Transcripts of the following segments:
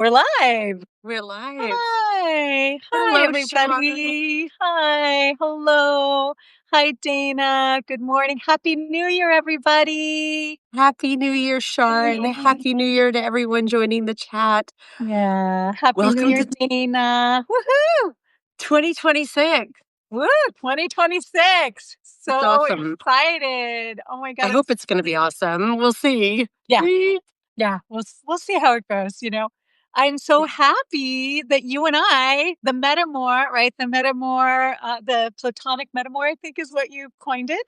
We're live. We're live. Hi. Hi, Hello, Char. everybody. Hi. Hello. Hi, Dana. Good morning. Happy New Year, everybody. Happy New Year, Char, and Happy New Year to everyone joining the chat. Yeah. Happy New Welcome Year, to Dana. Woohoo. 2026. Woo. 2026. It's So awesome. excited. Oh my I God. hope it's going to be awesome. We'll see. Yeah. Yeah, we'll see how it goes. I'm so happy that you and I, the metamor, right? The metamor, the platonic metamor, I think is what you coined it.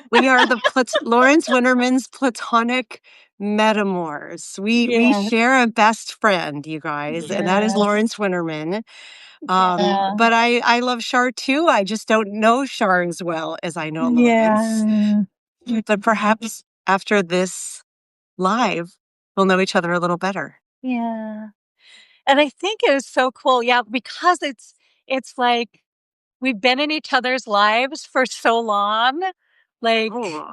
We are the Lawrence Winterman's platonic metamors. We Yeah, share a best friend, you guys, and that is yeah, Lawrence Winterman. yeah, But I love Char too. I just don't know Char as well as I know Lawrence. yeah, But perhaps after this live, we'll know each other a little better. yeah. And I think it is so cool. Yeah, because it's like we've been in each other's lives for so long. Like, Oh,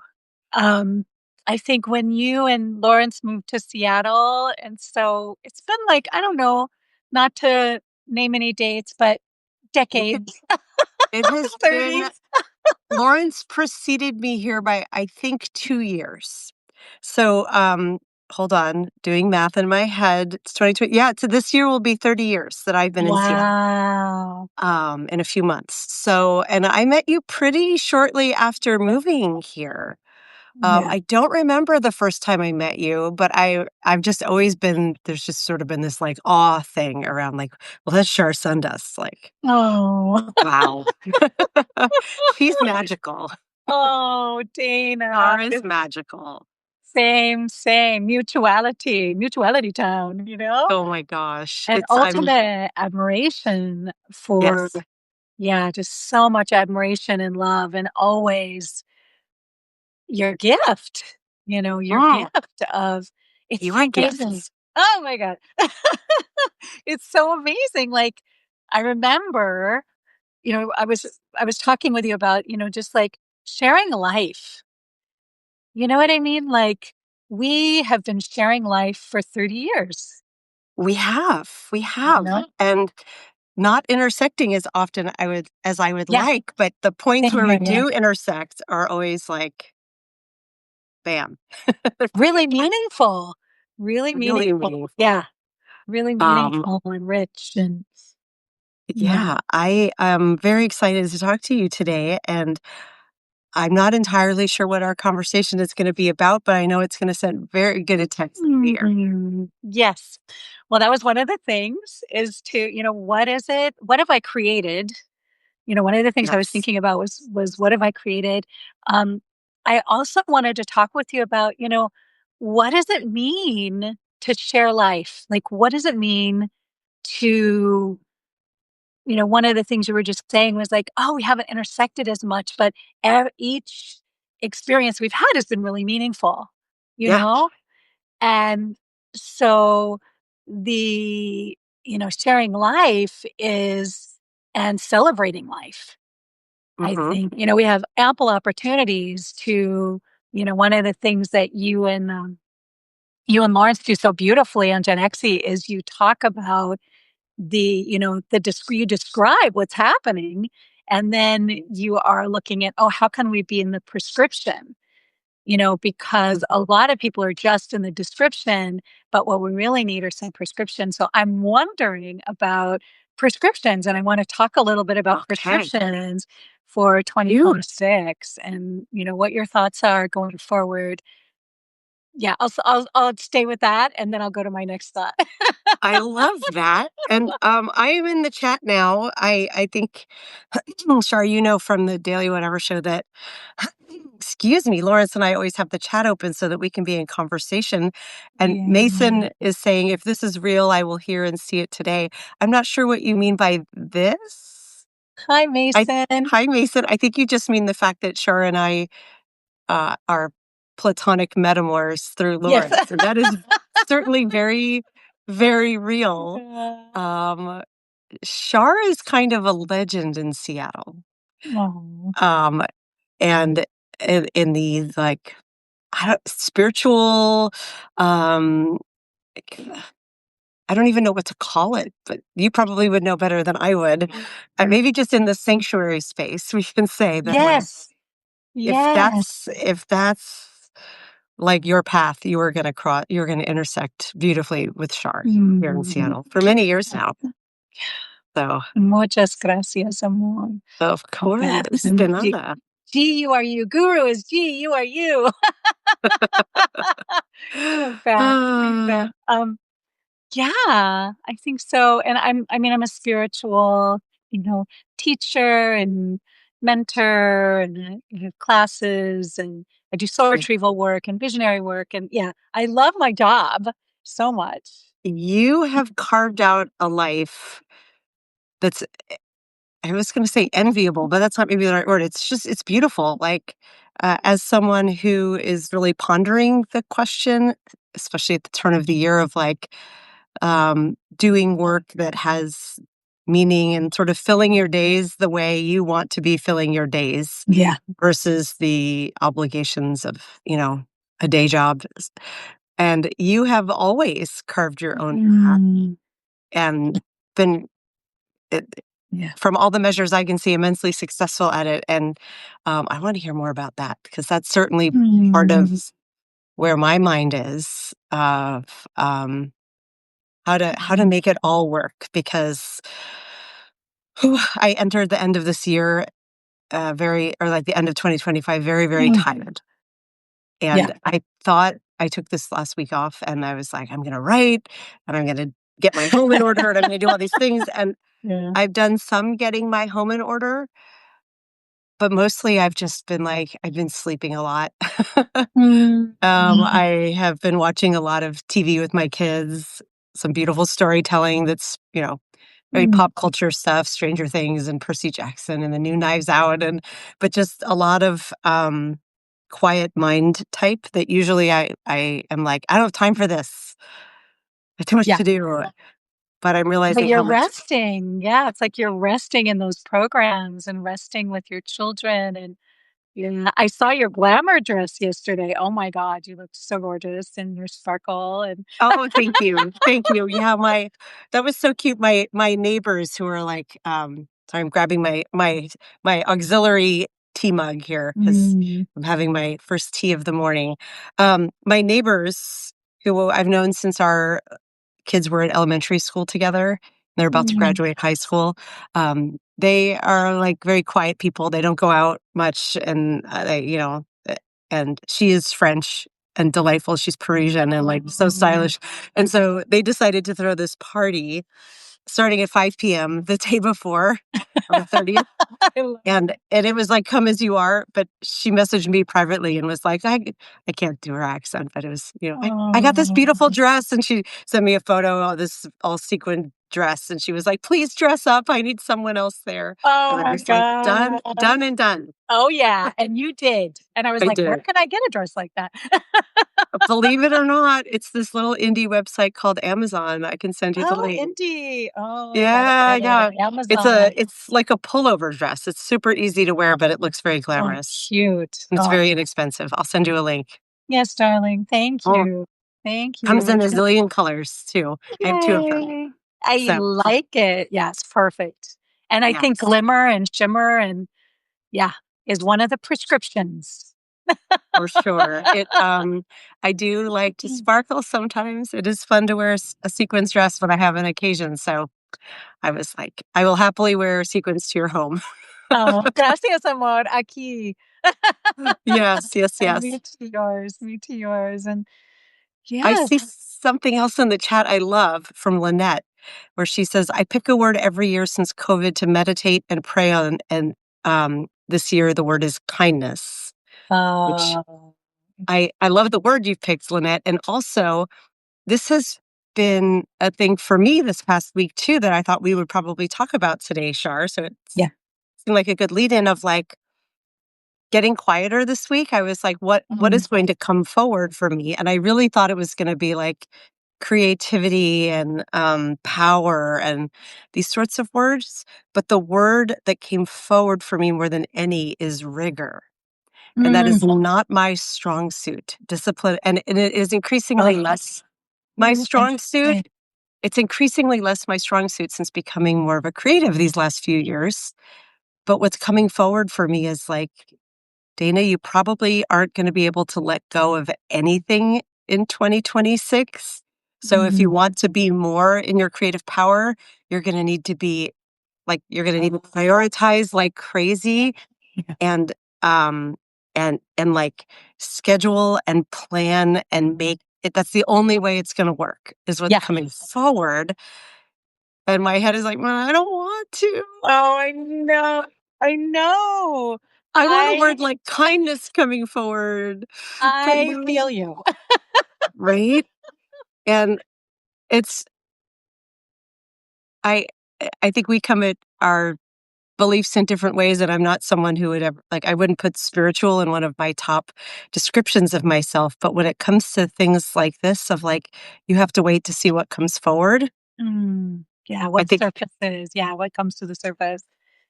Um, I think when you and Lawrence moved to Seattle, and so it's been like, I don't know, not to name any dates, but decades, it has been, 30s. Lawrence preceded me here by, I think, 2 years. So, hold on, doing math in my head. It's 2020. Yeah, so this year will be 30 years that I've been in Seattle. Wow. In a few months. So, and I met you pretty shortly after moving here. Yeah. I don't remember the first time I met you, but I've just always been, there's just sort of been this like awe thing around like, well, that's Char Sundust. Like, Oh. wow. She's magical. Oh, Dana. Char is magical. Same. Mutuality town. Oh my gosh. And ultimate admiration for, Yes. yeah, just so much admiration and love, and always your gift, your Mm, gift of it's you so are amazing. gifts. Oh my God. It's so amazing. Like, I remember, I was talking with you about, just like sharing life. You know what I mean? Like, we have been sharing life for 30 years, We have. you know? And not intersecting as often as I would Yeah. like, but the points Same where here. we Yeah. do intersect are always like, bam. Really meaningful. Really Really meaningful. meaningful. Yeah. Really Um, meaningful and rich. And yeah. yeah, I am very excited to talk to you today. And I'm not entirely sure what our conversation is going to be about, but I know it's going to send very good atmosphere. Yes. Well, that was one of the things is to, what is it? What have I created? One of the things I was Yes. thinking about was what have I created? Um, I also wanted to talk with you about, what does it mean to share life? Like, what does it mean to, one of the things you were just saying was like, oh, we haven't intersected as much, but each experience we've had has been really meaningful, you Yeah. know? And so sharing life is and celebrating life. I Hmm. think, we have ample opportunities to, one of the things that you and Lawrence do so beautifully on Gen Xie is you talk about you describe what's happening, and then you are looking at, oh, how can we be in the prescription? Because a lot of people are just in the description, but what we really need are some prescriptions. So I'm wondering about prescriptions, and I want to talk a little bit about Okay. prescriptions for You 2026 and, what your thoughts are going forward. Yeah, I'll stay with that, and then I'll go to my next thought. I love that. And I am in the chat now. I think, Char, from the Daily Whatever show that, excuse me, Lawrence and I always have the chat open so that we can be in conversation. And Yeah. Mason is saying, if this is real, I will hear and see it today. I'm not sure what you mean by this. Hi, Mason. Hi, Mason. I think you just mean the fact that Char and I are platonic metamors through Yes. Lawrence. And that is certainly very, very real. Char is kind of a legend in Seattle. Oh. Um, and in the like spiritual, um, I don't even know what to call it, but you probably would know better than I would. Maybe just in the sanctuary space, we can say that, like, Yes. Yes. if that's like your path, you're gonna intersect beautifully with Char here in Mm. Seattle for many years now. So, Muchas gracias, amor. of Okay. course, de And nada. G, you are you. Guru is G, you are you. You bet. You bet. Ah, Yeah, I think so. And I'm a spiritual, you know, teacher and mentor and classes, and I do soul retrieval work and visionary work. And yeah, I love my job so much. you have carved out a life that's, I was gonna say enviable, but that's not maybe the right word. It's beautiful. Like, as someone who is really pondering the question, especially at the turn of the year of like, doing work that has meaning and sort of filling your days the way you want to be filling your days Yeah. versus the obligations of, a day job. And you have always carved your own path Mm, and been, it, yeah. from all the measures I can see, immensely successful at it. And I want to hear more about that because that's certainly part of Mm, where my mind is of how to make it all work because I entered the end of this year or like the end of 2025 very, very mm, tired. yeah. And I thought I took this last week off and I was like, I'm going to write and I'm going to get my home in order and I'm going to do all these things. And Yeah. I've done some getting my home in order, but mostly I've just been like, I've been sleeping a lot. Mm, I have been watching a lot of TV with my kids, some beautiful storytelling that's, very mm, pop culture stuff, Stranger Things and Percy Jackson and the new Knives Out but just a lot of quiet mind type that usually I am like, I don't have time for this. I have too much yeah. to do. But I'm But realizing how you're much. resting. Yeah, it's like you're resting in those programs and resting with your children. And yeah, I saw your glamour dress yesterday. Oh my God, you looked so gorgeous in your sparkle. And Oh, thank you. Thank you. Yeah, that was so cute. My neighbors who are like, sorry, I'm grabbing my auxiliary tea mug here because mm, I'm having my first tea of the morning. My neighbors who I've known since our kids were in elementary school together. They're about to mm, graduate high school. They are like very quiet people. They don't go out much, and and she is French and delightful. She's Parisian and like so mm. stylish. And so they decided to throw this party starting at 5 p.m. the day before on the 30th. I love And it was like, "Come as you are," but she messaged me privately and was like, I can't do her accent, but it was, "I got this Oh, beautiful dress," and she sent me a photo of this all sequined dress, and she was like, "Please dress up, I need someone else there." oh And I my was like, "Done, God. done, and done." Oh yeah. And you did. And I was I like, where did. can I get a dress like that? Believe it or not, it's this little indie website called Amazon. I can send you the Oh, link. indie. Oh, I gotta Yeah, get it. yeah. Amazon. It's like a pullover dress. It's super easy to wear, but it looks very Oh, glamorous. cute. And it's Oh, very inexpensive. I'll send you a link. yes, darling. Thank Oh, you. Thank comes you. in a zillion colors too. I have two of them. Yay. I So, like it. Yeah, it's perfect. And I think yes, glimmer and shimmer and yeah, is one of the prescriptions. for sure. I do like to sparkle sometimes. It is fun to wear a sequins dress when I have an occasion. So I was like, I will happily wear sequins to your home. Oh, gracias, amor. Aquí. Yes, yes, And yes. me to yours. Me to yours. And I see yes. something else in the chat I love from Lynette, where she says, I pick a word every year since COVID to meditate and pray on. And this year, the word is kindness, which Uh, I love the word you've picked, Lynette. And also, this has been a thing for me this past week, too, that I thought we would probably talk about today, Shar. So it yeah. seemed like a good lead in of like, getting quieter this week. I was like, what Mm, is going to come forward for me? And I really thought it was going to be like creativity and power and these sorts of words. But the word that came forward for me more than any is rigor. And that mm. is not my strong suit. Discipline, and it is increasingly Oh, less my ooh, strong suit. interesting. it's increasingly less my strong suit since becoming more of a creative these last few years. But what's coming forward for me is like, Dana, you probably aren't going to be able to let go of anything in 2026. So if you Mm. want to be more in your creative power, you're going to need to be like, you're going to need to prioritize like crazy Yeah. and, um, and like schedule and plan and make it. That's the only way it's going to work is what's Yeah. coming forward. And my head is like, well, I don't want to. Oh, I know. I know. I want a I word like kindness coming forward. But I no, feel you. right? And it's I I think we come at our beliefs in different ways, and I'm not someone who would ever like I wouldn't put spiritual in one of my top descriptions of myself, but when it comes to things like this of like you have to wait to see what comes forward, Mm. Yeah, I what think surfaces? Yeah, what comes to the surface?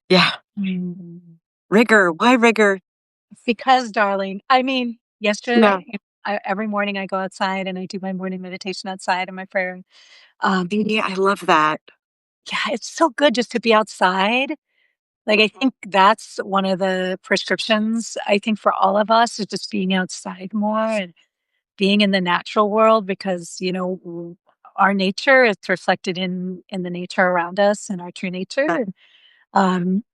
yeah, Mm. rigor, why rigor? Because, darling, I mean, Yeah. yesterday, every morning I go outside and I do my morning meditation outside and my prayer. Yeah, I love that. Yeah, it's so good just to be outside. Like, I think that's one of the prescriptions, I think, for all of us is just being outside more and being in the natural world because, our nature is reflected in the nature around us and our true nature. That Um,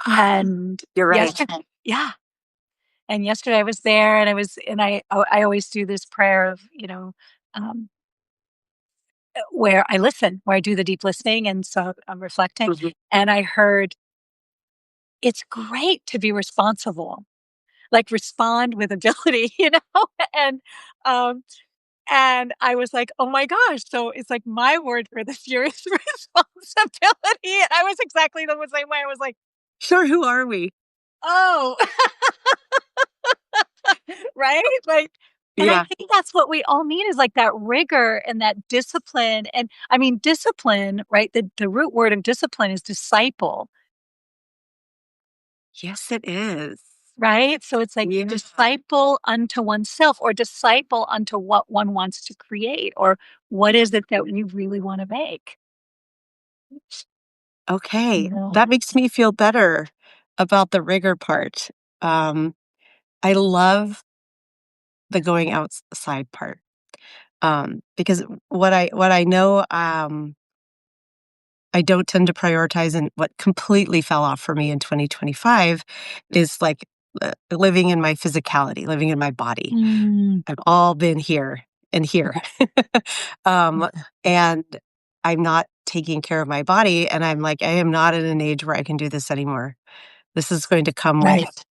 and you're right. yesterday, yeah. And yesterday I was there and I always do this prayer of, um, where I listen, where I do the deep listening. And so I'm reflecting Mhm. and I heard it's great to be responsible, like respond with ability, and, um, and I was like, "Oh my gosh." So it's like my word for this year is responsibility. And I was exactly the same way. I was like, Sure, who are we? "Oh." Right? Like, and I Yeah. think that's what we all need is like that rigor and that discipline. And I mean, discipline, right? The root word of discipline is disciple, Yes, it is. right? So it's like Yeah. disciple unto oneself or disciple unto what one wants to create or what is it that you really want to make, Okay. you know? That makes me feel better about the rigor part. Um, I love the going outside part. Because what I know, I don't tend to prioritize and what completely fell off for me in 2025 is like living in my physicality, living in my body. Mm, I've all been here and here. yeah, um, yeah. and I'm not taking care of my body. And I'm like, I am not at an age where I can do this anymore. This is going to come with Right.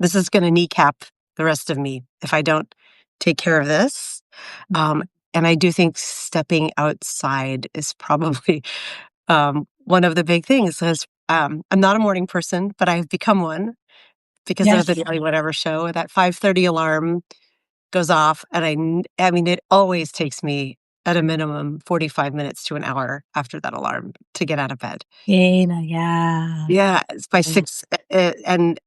this is going to kneecap the rest of me if I don't take care of this. Um, Mhm. and I do think stepping outside is probably one of the big things. Because I'm not a morning person, but I've become one because of the Yes. Daily Whatever show. That 5:30 alarm goes off, and I mean, it always takes me at a minimum 45 minutes to an hour after that alarm to get out of bed. Dana, yeah. Yeah, it's by 6, and,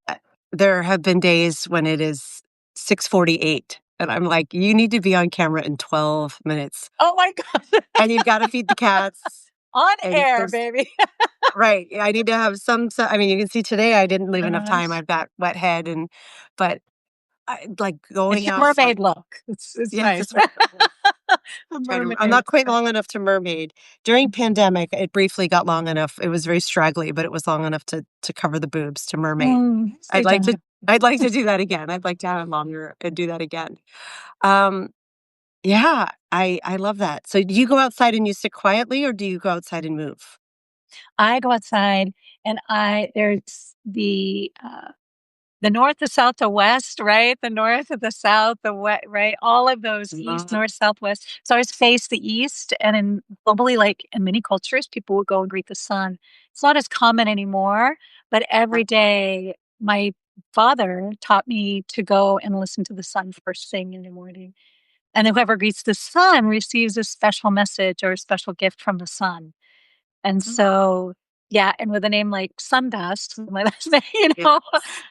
there have been days when it is 6:48, and I'm like, "You need to be on camera in 12 minutes, Oh my God. and you've gotta feed the cats, On and air, there's" baby. Right, I need to have some I mean, you can see today I didn't leave enough Uh, time, I've got wet head but I like, it's going your outside mermaid look. It's yes, nice. that's right. A I'm mermaid. not quite long enough to mermaid. During pandemic, it briefly got long enough. It was very straggly, but it was long enough to cover the boobs to mermaid. Stay gentle. I'd like to do that again. I'd like to have it longer and do that again. Um, yeah, I love that. So do you go outside and you sit quietly or do you go outside and move? I go outside and there's the north, the south, the west, right? The north, the south, the west, right? All of those east, Love north, south, west. So I always face the east. And in globally, like in many cultures, people would go and greet the sun. It's not as common anymore, but every that. day my father taught me to go and listen to the sun first thing in the morning. And whoever greets the sun receives a special message or a special gift from the sun. And Mm, so, yeah, and with a name like Sundust, my last name, yes.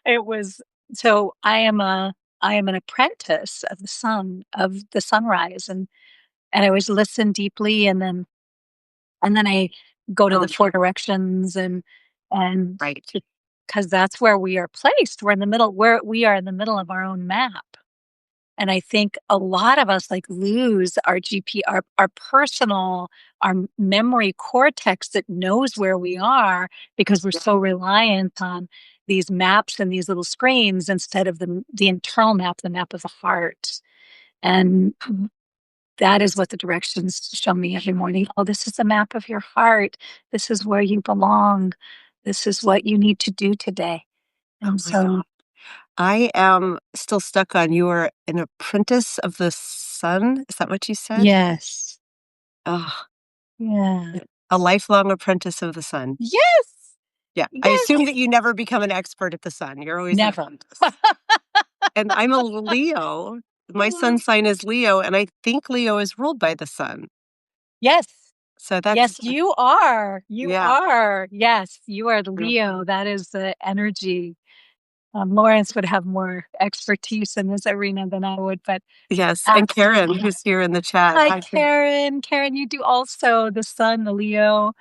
it was so I am an apprentice of the sun, of the sunrise. And and I always listen deeply, and then I go to Oh, the four directions and right. because that's where we are placed. We're in the middle, where we are in the middle of our own map. And I think a lot of us like lose our GP, our personal, our memory cortex that knows where we are because we're so reliant on these maps and these little screens instead of the internal map, the map of the heart. And that is what the directions show me every morning. Oh, this is the map of your heart. This is where you belong. This is what you need to do today. Oh And my God. so, I am still stuck on you are an apprentice of the sun. Is that what you said? yes. Oh, Yeah. a lifelong apprentice of the sun. Yes. Yeah. I assume that Yes. you never become an expert at the sun. You're always an Never. apprentice. And I'm a Leo. My sun sign is Leo, and I think Leo is ruled by the sun. Yes. So that's, Yes, you are. You yeah. are. Yes, you are the Yeah. Leo. That is the energy. Lawrence would have more expertise in this arena than I would, but Yes. And Karen, absolutely. who's here in the chat. Hi, Hi, Karen. Karen. Karen, you do also the sun, the Leo.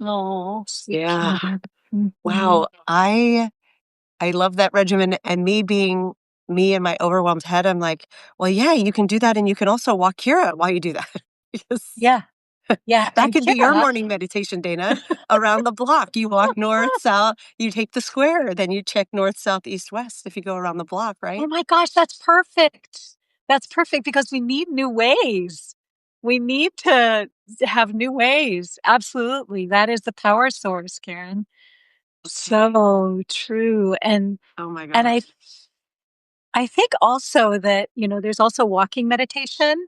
Oh, sweet Yeah. Karen. Mhm. Wow. I love that regimen, and me being me in my overwhelmed head, I'm like, well, yeah, you can do that, and you can also walk Kira while you do that. Because Yeah, yeah. that And could be your Kira, morning meditation, Dana, around the block. You walk north, south, you take the square, then you check north, south, east, west if you go around the block, oh right? my gosh, that's perfect. That's perfect because we need new ways. We need to have new ways. Absolutely. That is the power source, Karen. So true. Oh my And gosh. I think also that, there's also walking meditation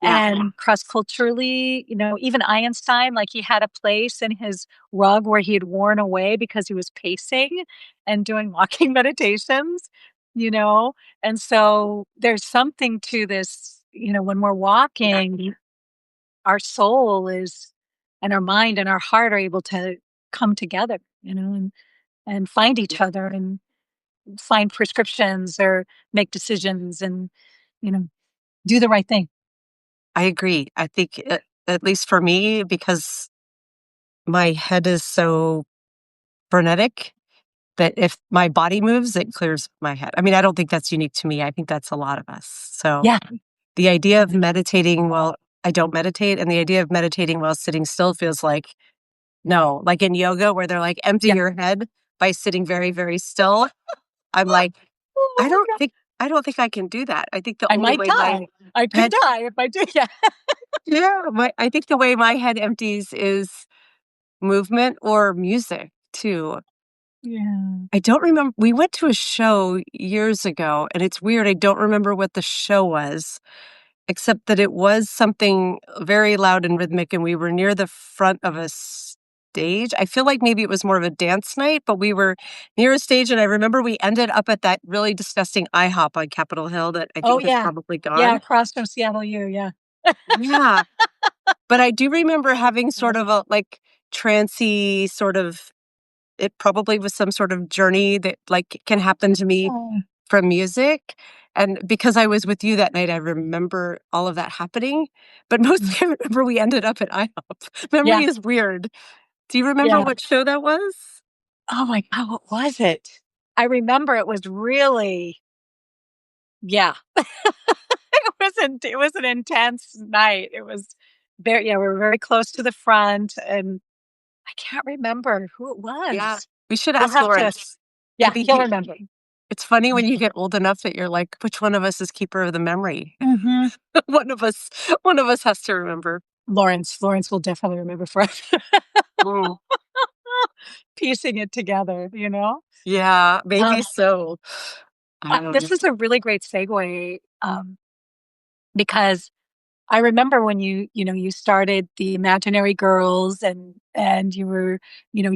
Yeah. and cross culturally, even Einstein, like he had a place in his rug where he had worn away because he was pacing and doing walking meditations, you know? And so there's something to this, when we're walking, our soul is, and our mind and our heart are able to come together, and find each other and find prescriptions or make decisions and, you know, do the right thing. I agree. I think, at least for me, because my head is so frenetic, that if my body moves, it clears my head. I mean, I don't think that's unique to me. I think that's a lot of us. So Yeah. the idea of meditating while I don't meditate, and the idea of meditating while sitting still feels like no, like in yoga where they're like empty Yeah. your head by sitting very, very still. I'm like, Oh I my don't god. think I don't think I can do that. I think the I only might way my die. I could head die if I do. Yeah. yeah, I think the way my head empties is movement or music too. Yeah. I don't remember. We went to a show years ago, and it's weird. I don't remember what the show was, except that it was something very loud and rhythmic, and we were near the front of a stage. I feel like maybe it was more of a dance night, but we were near a stage, and I remember we ended up at that really disgusting IHOP on Capitol Hill that I Oh think is yeah. probably Yeah, gone. across from Seattle U, yeah. Yeah, but I do remember having sort of a like trancy sort of. It probably was some sort of journey that like can happen to me Oh. from music. And because I was with you that night, I remember all of that happening. But mostly I remember we ended up at IHOP. Memory Yeah, is weird. Do you remember yeah. what show that was? Oh my god, what was it? I remember it was really yeah. It was an intense night. It was very yeah, we were very close to the front, and I can't remember who it Yeah. was. We should You'll ask have to Lawrence. yeah, Maybe he'll remember. it's funny when you get old enough that you're like, which one of us is keeper of the memory? Mhm. one of us, one of us has to remember. Lawrence will definitely remember for Mm, piecing it together, you know? yeah, maybe Um, so. I don't know. this is a really great segue, because I remember when you started the Imaginary Girls and you were,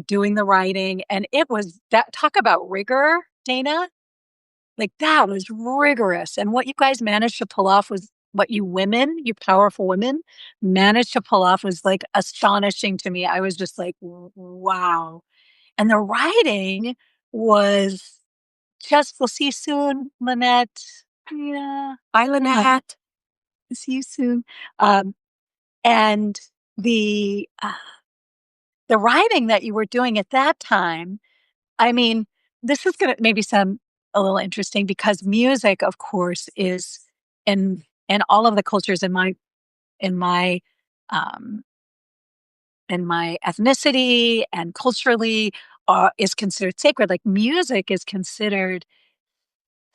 doing the writing, and it was that talk about rigor, Dana. Like, that was rigorous, and what you guys managed to pull off was what you women, you powerful women, managed to pull off was, like, astonishing to me. I was just like, "W wow." And the writing was just, "We'll see you soon, Lynette." Yeah. Bye, Uh, Lynette. See you soon. Um, and the, uh, the writing that you were doing at that time, I mean, this is gonna maybe sound a little interesting because music, of course, is in all of the cultures in my, um in my ethnicity and culturally, is considered sacred. Like, music is considered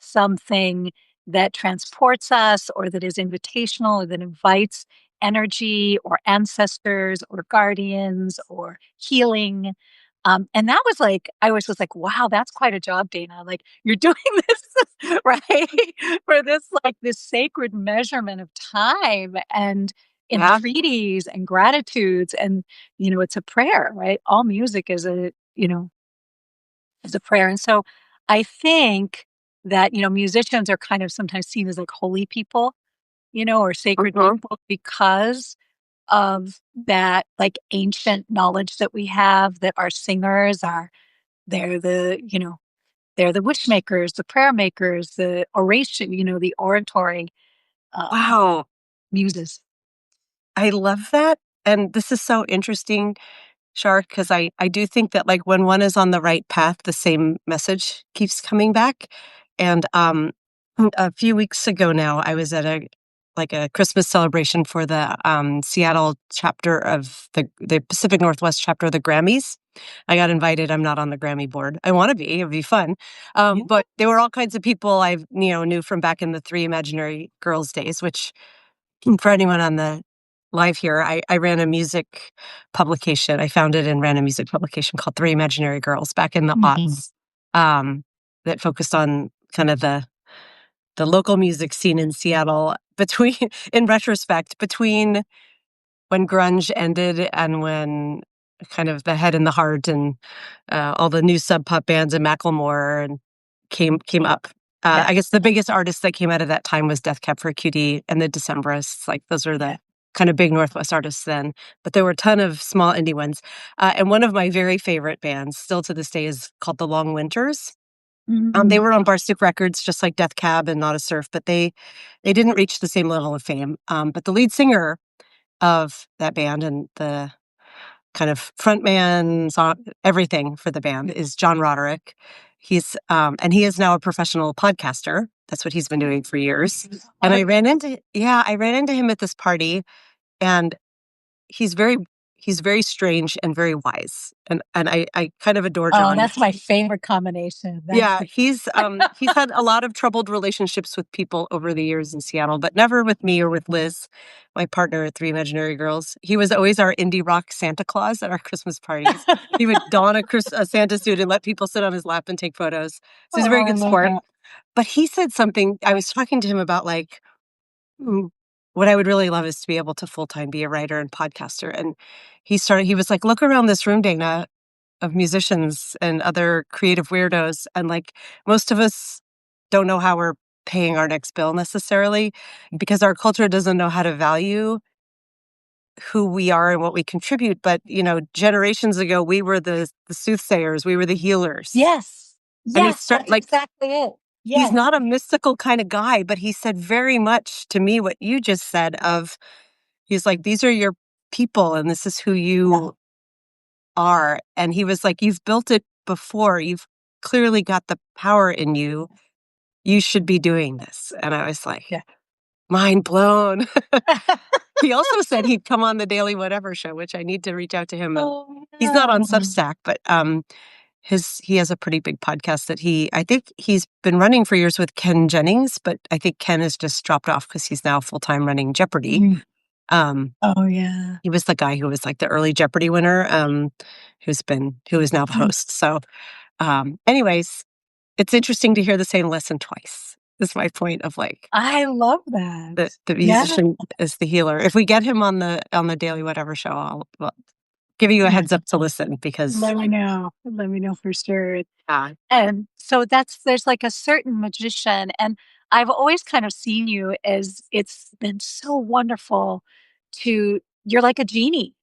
something that transports us or that is invitational or that invites energy or ancestors or guardians or healing. And that was like, I was like, wow, that's quite a job, Dana. Like, you're doing this, right? For this, like, this sacred measurement of time and Yeah. entreaties and gratitudes. And, it's a prayer, right? All music is a prayer. And so I think that, musicians are kind of sometimes seen as like holy people, or sacred Mhm. people because of that like ancient knowledge that we have that our singers are they're the, they're the wish makers, the prayer makers, the oration, the oratory um Wow. muses. I love that. And this is so interesting, Shar, because I do think that like when one is on the right path, the same message keeps coming back. And a few weeks ago now, I was at a Christmas celebration for the Seattle chapter of the Pacific Northwest chapter of the Grammys. I got invited. I'm not on the Grammy board. I want to be. It'd be fun. Yeah. But there were all kinds of people I knew from back in the Three Imaginary Girls days, which for anyone on the live here, I ran a music publication. I founded and ran a music publication called Three Imaginary Girls back in the Mhm. aughts, that focused on kind of the local music scene in Seattle between, in retrospect, between when grunge ended and when kind of the Head and the Heart and all the new sub pop bands and Macklemore and came up. Yeah. I guess the biggest artist that came out of that time was Death Cab for Cutie and the Decemberists. Like those are Yeah. the kind of big Northwest artists then. But there were a ton of small indie ones. And one of my very favorite bands, still to this day, is called The Long Winters. They Mhm. were on Barstool Records, just like Death Cab and Not a Surf, but they didn't reach the same level of fame. But the lead singer of that band and the kind of frontman, everything for the band is John Roderick. And he is now a professional podcaster. That's what he's been doing for years. And I ran into him at this party, and he's very, he's very strange and very wise. And I kind of adore Oh, John. that's my favorite combination. Yeah, he's had a lot of troubled relationships with people over the years in Seattle, but never with me or with Liz, my partner at Three Imaginary Girls. He was always our indie rock Santa Claus at our Christmas parties. He would don a Santa suit and let people sit on his lap and take photos. So he's a Oh, very I good love sport. that. But he said something. I was talking to him about like, "Hmm, what I would really love is to be able to full time be a writer and podcaster." And he was like, "Look around this room, Dana, of musicians and other creative weirdos, and like most of us don't know how we're paying our next bill necessarily because our culture doesn't know how to value who we are and what we contribute. But generations ago, we were the soothsayers, we were the healers." Yes. And he Yes, started that's like, exactly it. he's Yes. not a mystical kind of guy, but he said very much to me what you just said of, he's like, these are your people and this is who you are. And he was like, you've built it before. You've clearly got the power in you. You should be doing this. And I was like, Yeah. mind blown. He also said he'd come on the Daily Whatever show, which I need to reach out to him. And Oh, he's not on no. Substack, but he has a pretty big podcast that I think he's been running for years with Ken Jennings, but I think Ken has just dropped off because he's now full time running Jeopardy. Mhm. Um, Oh, yeah. he was the guy who was like the early Jeopardy winner, who is now the Mm. host. So, anyways, it's interesting to hear the same lesson twice. Is my point of like I love that. the Yeah. musician is the healer. If we get him on the Daily Whatever show, well, giving you a Yeah. heads up to listen because Let me know. Let me know for sure. uh, And so there's like a certain magician, and I've always kind of seen you as it's been so wonderful you're like a genie.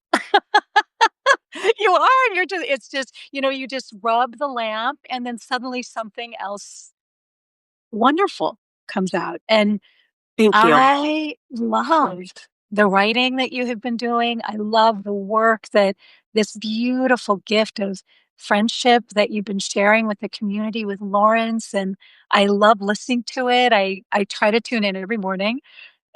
You are, and it's just, you just rub the lamp and then suddenly something else wonderful comes out. And Thank you. I love the writing that you have been doing. I love the work that this beautiful gift of friendship that you've been sharing with the community with Lawrence, and I love listening to it. I try to tune in every morning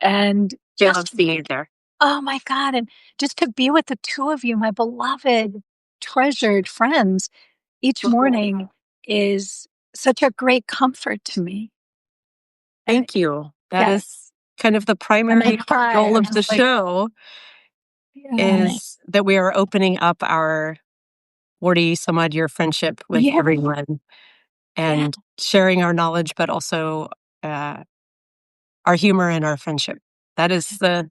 and I love just seeing you there. oh my god, and just to be with the 2 of you, my beloved, treasured friends each morning is such a great comfort to me. And Thank you. That yeah, is kind of the and I primary cry. goal I'm of the just like, show yeah, is that we are opening up our 40 some odd year friendship with yeah, everyone yeah, and sharing our knowledge, but also uh, our humor and our friendship. That is the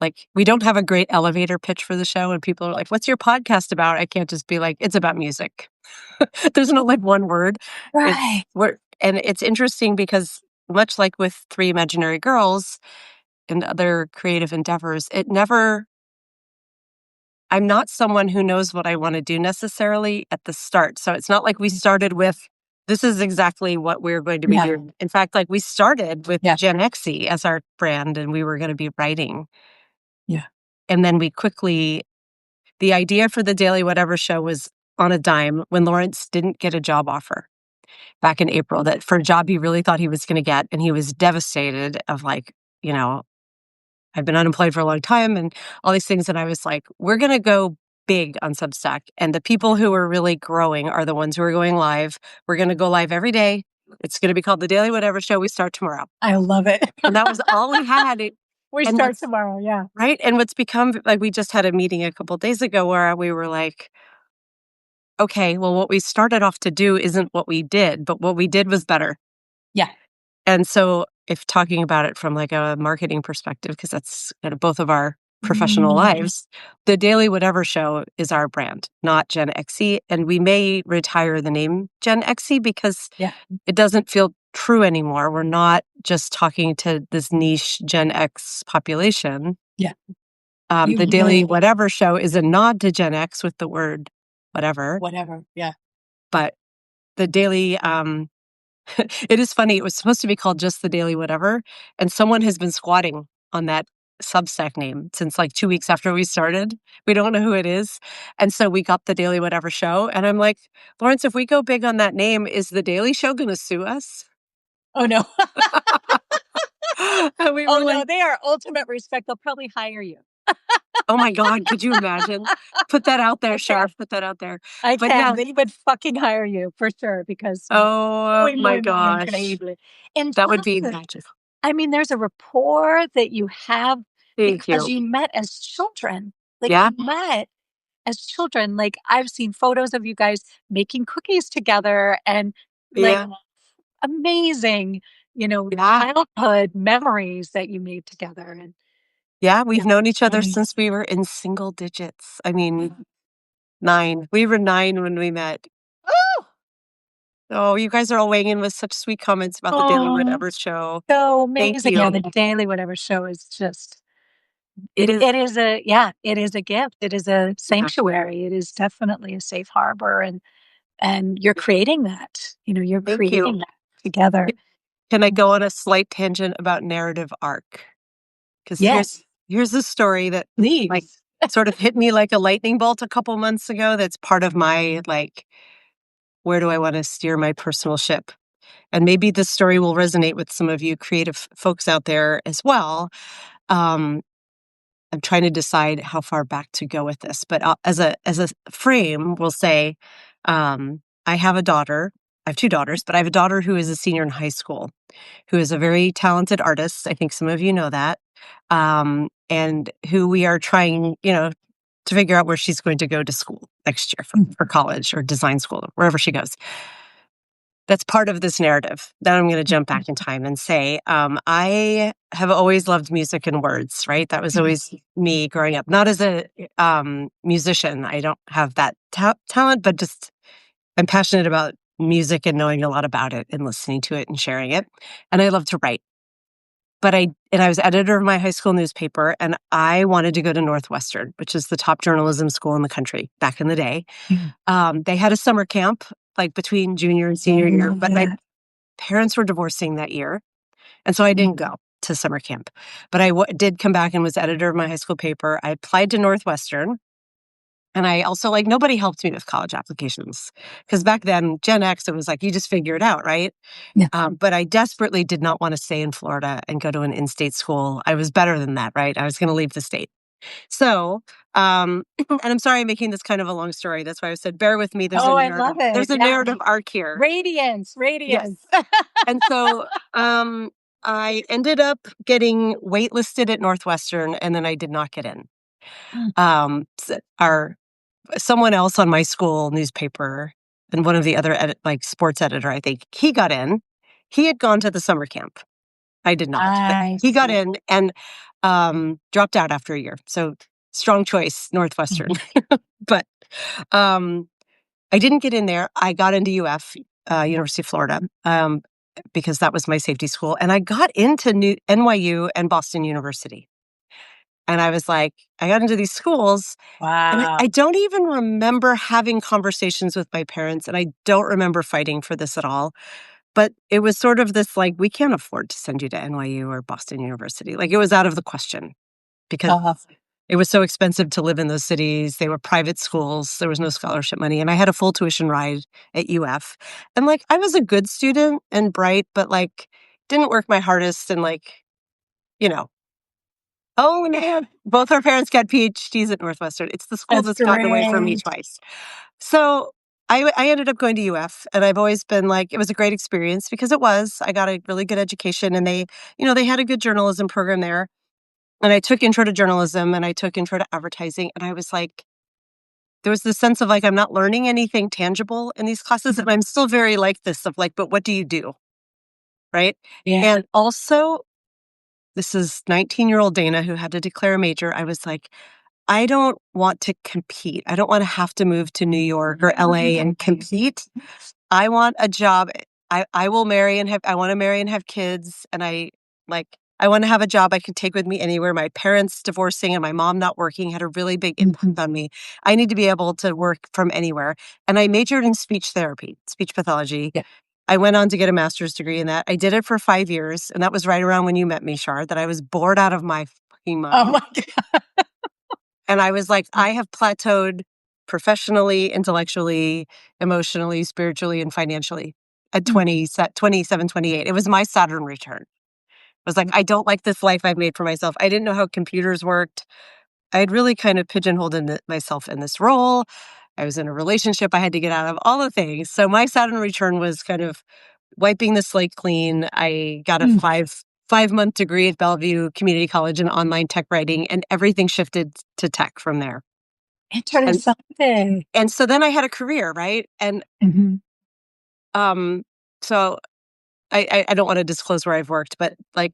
like, we don't have a great elevator pitch for the show, and people are like, "What's your podcast about?" I can't just be like, "It's about music." There's no like one word. right. It's we're and it's interesting because much like with Three Imaginary Girls and other creative endeavors, it never I'm not someone who knows what I want to do necessarily at the start. So it's not like we started with this is exactly what we're going to be Yeah, doing. In fact, like we started with yeah, Gen Xy as our brand and we were going to be writing. yeah. And then we quickly the idea for the Daily Whatever show was on a dime when Lawrence didn't get a job offer back in April that for a job he really thought he was going to get. And he was devastated of like, you know, I've been unemployed for a long time and all these things. And I was like, we're going to go big on Substack. And the people who are really growing are the ones who are going live. We're going to go live every day. It's going to be called the Daily Whatever Show. We start tomorrow. I love it. And that was all we had. We And start what's tomorrow, yeah. right. And what's become like, we just had a meeting a couple of days ago where we were like, okay, well, what we started off to do isn't what we did, but what we did was better. Yeah. And so if talking about it from like a marketing perspective, because that's kind of both of our professional Mm, lives, the Daily Whatever Show is our brand, not Gen Xy. And we may retire the name Gen Xy because yeah, it doesn't feel true anymore. We're not just talking to this niche Gen X population. yeah. You The Daily really Whatever Show is a nod to Gen X with the word whatever, whatever, yeah. but the daily it is funny. It was supposed to be called just the Daily Whatever, and someone has been squatting on that Substack name since like 2 weeks after we started. We don't know who it is, and so we got the Daily Whatever Show. And I'm like, Lawrence, if we go big on that name, is the Daily Show going to sue us? Oh, no. And we Oh, were no, like, they are ultimate respect. They'll probably hire you. oh my god, could you imagine? Put that out there, I can. Sharp. Put that out there. I But can. yeah, They would fucking hire you for sure because oh my muy gosh, increíble. And that would just be the magical. I mean, there's a rapport that you have Thank because you. you met as children. Like, Yeah, you met as children. Like, I've seen photos of you guys making cookies together and, like, yeah, amazing, yeah. childhood memories that you made together, and Yeah, we've yeah, known each other funny. since we were in single digits. I mean, 9. We were 9 when we met. Oh! Oh, you guys are all weighing in with such sweet comments about the Daily Oh, Whatever show. so Thank amazing. Yeah, you. the Daily Whatever show is just It is it is a yeah, it is a gift. It is a yeah, sanctuary. It is definitely a safe harbor, and you're creating that. You're thank you. creating that together. Can I go on a slight tangent about narrative arc? Because Yes, here's a story that, like, please. sort of hit me like a lightning bolt a couple months ago that's part of my, like, where do I wanna steer my personal ship? And maybe this story will resonate with some of you creative folks out there as well. Um, I'm trying to decide how far back to go with this, but as a frame, we'll say, I have a daughter. I have 2 daughters, but I have a daughter who is a senior in high school, who is a very talented artist. I think some of you know that, and who we are trying, to figure out where she's going to go to school next year for college or design school, wherever she goes. That's part of this narrative. Then I'm going to jump back in time and say, I have always loved music and words, right? That was always me growing up. Not as a musician. I don't have that talent, but just I'm passionate about music and knowing a lot about it and listening to it and sharing it. And I love to write. I was editor of my high school newspaper, and I wanted to go to Northwestern, which is the top journalism school in the country back in the day. Mm. They had a summer camp like between junior and senior year, but my Yeah. parents were divorcing that year, and so I didn't go. to summer camp. But I did come back and was editor of my high school paper. I applied to Northwestern. And I also, like, nobody helped me with college applications. Because back then, Gen X, it was like, you just figure it out, right? Yeah. But I desperately did not want to stay in Florida and go to an in-state school. I was better than that, right? I was going to leave the state. So, and I'm sorry I'm making this kind of a long story. That's why I said, bear with me. Oh, I love it. There's a Yeah. narrative arc here. Radiance, Yes. radiance. And so I ended up getting waitlisted at Northwestern, and then I did not get in. Mm. Someone else on my school newspaper and one of the other sports editor, I think, he got in. He had gone to the summer camp. I did not. But I he got see. in and dropped out after a year. So strong choice, Northwestern. Mhm. But I didn't get in there. I got into University of Florida, because that was my safety school. And I got into NYU and Boston University. And I was like, I got into these schools. And I Wow. don't even remember having conversations with my parents, and I don't remember fighting for this at all. But it was sort of this, like, we can't afford to send you to NYU or Boston University. Like, it was out of the question because Uh, it was so expensive to live in those cities. They were private schools. There was no scholarship money. And I had a full tuition ride at UF. And, like, I was a good student and bright, but, like, didn't work my hardest and, like, you know, oh, man. Both our parents got PhDs at Northwestern. It's the school that's that's gotten away from me great. twice. So I ended up going to UF, and I've always been like, it was a great experience because it was. I got a really good education, and they had a good journalism program there. And I took intro to journalism and I took intro to advertising. And I was like, there was this sense of like, I'm not learning anything tangible in these classes. And I'm still very like this of like, but what do you do? Right. Yeah. And also, this is 19-year-old Dana who had to declare a major. I was like, I don't want to compete. I don't want to have to move to New York or LA and compete. I want a job. I will marry and I want to marry and have kids. And I want to have a job I can take with me anywhere. My parents divorcing and my mom not working had a really big impact on me. I need to be able to work from anywhere. And I majored in speech therapy, speech pathology. Yeah. I went on to get a master's degree in that. I did it for 5 years. And that was right around when you met me, Char, that I was bored out of my fucking Oh mind. my God. And I was like, I have plateaued professionally, intellectually, emotionally, spiritually, and financially at Mm. 27, 28. It was my Saturn return. I was like, I don't like this life I've made for myself. I didn't know how computers worked. I had really kind of pigeonholed myself in this role. I was in a relationship I had to get out of, all the things. So my Saturn return was kind of wiping the slate clean. I got a Mm. 5-month degree at Bellevue Community College in online tech writing, and everything shifted to tech from there. And Interesting. and so then I had a career, right? And Mhm. so I don't want to disclose where I've worked, but like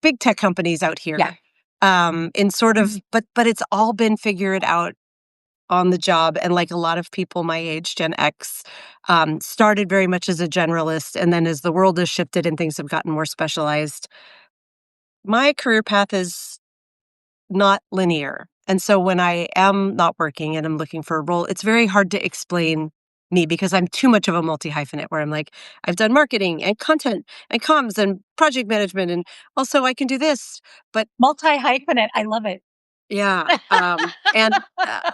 big tech companies out here. Yeah. In sort of, but it's all been figured out on the job. And like a lot of people my age, Gen X, started very much as a generalist. And then as the world has shifted and things have gotten more specialized, my career path is not linear. And so when I am not working and I'm looking for a role, it's very hard to explain me because I'm too much of a multi-hyphenate where I'm like, I've done marketing and content and comms and project management. And also I can do this. But Multi-hyphenate. I love it. yeah. And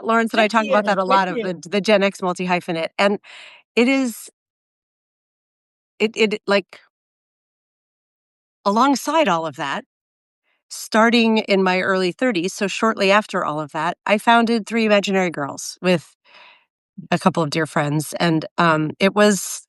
Lawrence and I With talk about that you, a with lot of you. the Gen X multi-hyphenate. And it is, it like alongside all of that, starting in my early 30s, so shortly after all of that, I founded Three Imaginary Girls with a couple of dear friends, and it was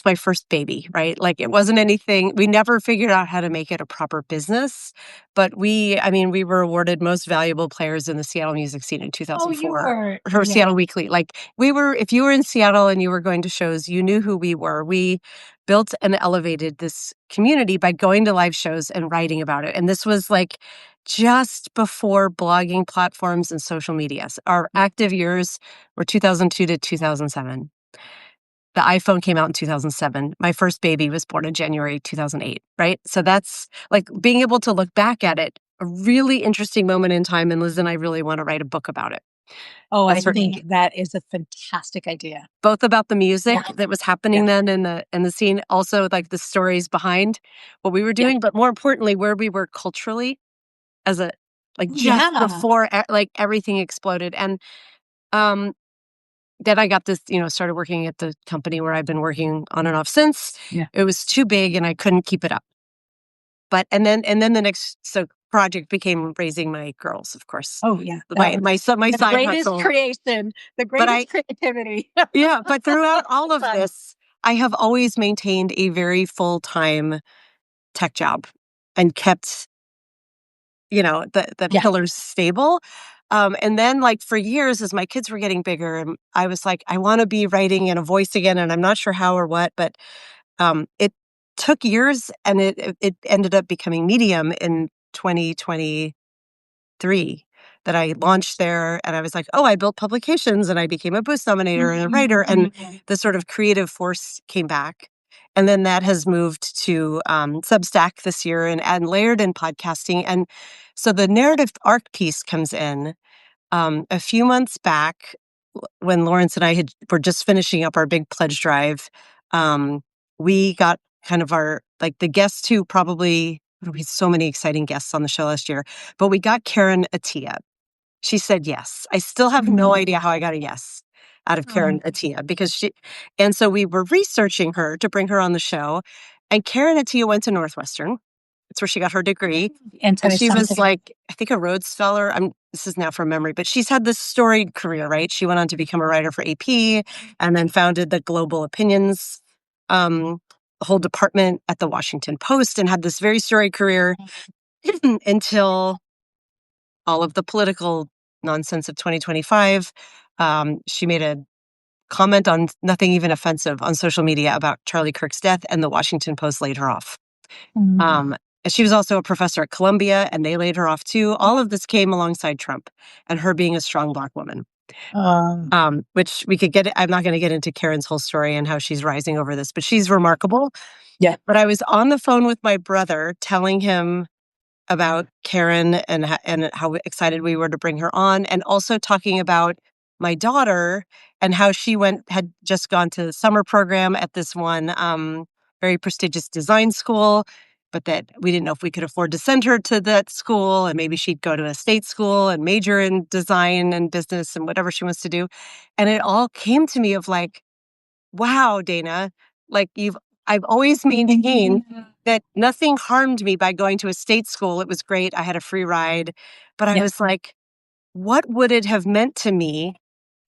my first baby, right? Like, it wasn't anything, we never figured out how to make it a proper business, but we were awarded most valuable players in the Seattle music scene in Oh, you 2004 were. for Yeah. Seattle Weekly. Like, if you were in Seattle and you were going to shows, you knew who we were. We built and elevated this community by going to live shows and writing about it. And this was like just before blogging platforms and social media. So our active years were 2002 to 2007. The iPhone came out in 2007. My first baby was born in January 2008, right? So that's like being able to look back at it, a really interesting moment in time. And Liz and I really want to write a book about it. Oh, I as her think that is a fantastic idea. both about the music Yeah. that was Yeah. happening then and the scene, also like the stories behind what we were Yeah. doing, but more importantly, where we were culturally as a like Oh, just yeah. before like everything exploded. And um then I got this, started working at the company where I've been working on and off since. Yeah. It was too big and I couldn't keep it up. But and then the next project became raising my girls, of course. Oh, yeah. That was My the side greatest hustle. creation, the But I greatest creativity. Yeah, but throughout all of Fun. this, I have always maintained a very full-time tech job and kept, the Yeah. pillars stable. And then, like, for years, as my kids were getting bigger, I was like, I want to be writing in a voice again, and I'm not sure how or what, but it took years, and it ended up becoming Medium in 2023 that I launched there. And I was like, oh, I built publications, and I became a Boost nominator and a writer, and the sort of creative force came back. And then that has moved to Substack this year and layered in podcasting. And so the narrative arc piece comes in a few months back when Lawrence and I were just finishing up our big pledge drive. We got kind of the guests who probably, we had so many exciting guests on the show last year, but we got Karen Attia. She said yes. I still have no idea how I got a yes out of Karen Attia and so we were researching her to bring her on the show. And Karen Attia went to Northwestern. That's where she got her degree. And so And it's she was something. like, I think a Rhodes Scholar. This is now from memory, but she's had this storied career, right? She went on to become a writer for AP and then founded the Global Opinions um, whole department at the Washington Post and had this very storied career until all of the political nonsense of 2025. She made a comment on nothing even offensive on social media about Charlie Kirk's death, and the Washington Post laid her off. Mm. And she was also a professor at Columbia, and they laid her off too. All of this came alongside Trump and her being a strong Black woman, Um, which we could get. I'm not going to get into Karen's whole story and how she's rising over this, but she's remarkable. yeah. But I was on the phone with my brother telling him about Karen and how excited we were to bring her on, and also talking about my daughter and how she had just gone to the summer program at this one very prestigious design school, but that we didn't know if we could afford to send her to that school, and maybe she'd go to a state school and major in design and business and whatever she wants to do. And it all came to me of like, wow, Dana, like I've always maintained that nothing harmed me by going to a state school. It was great. I had a free ride. But I Yeah. was like, what would it have meant to me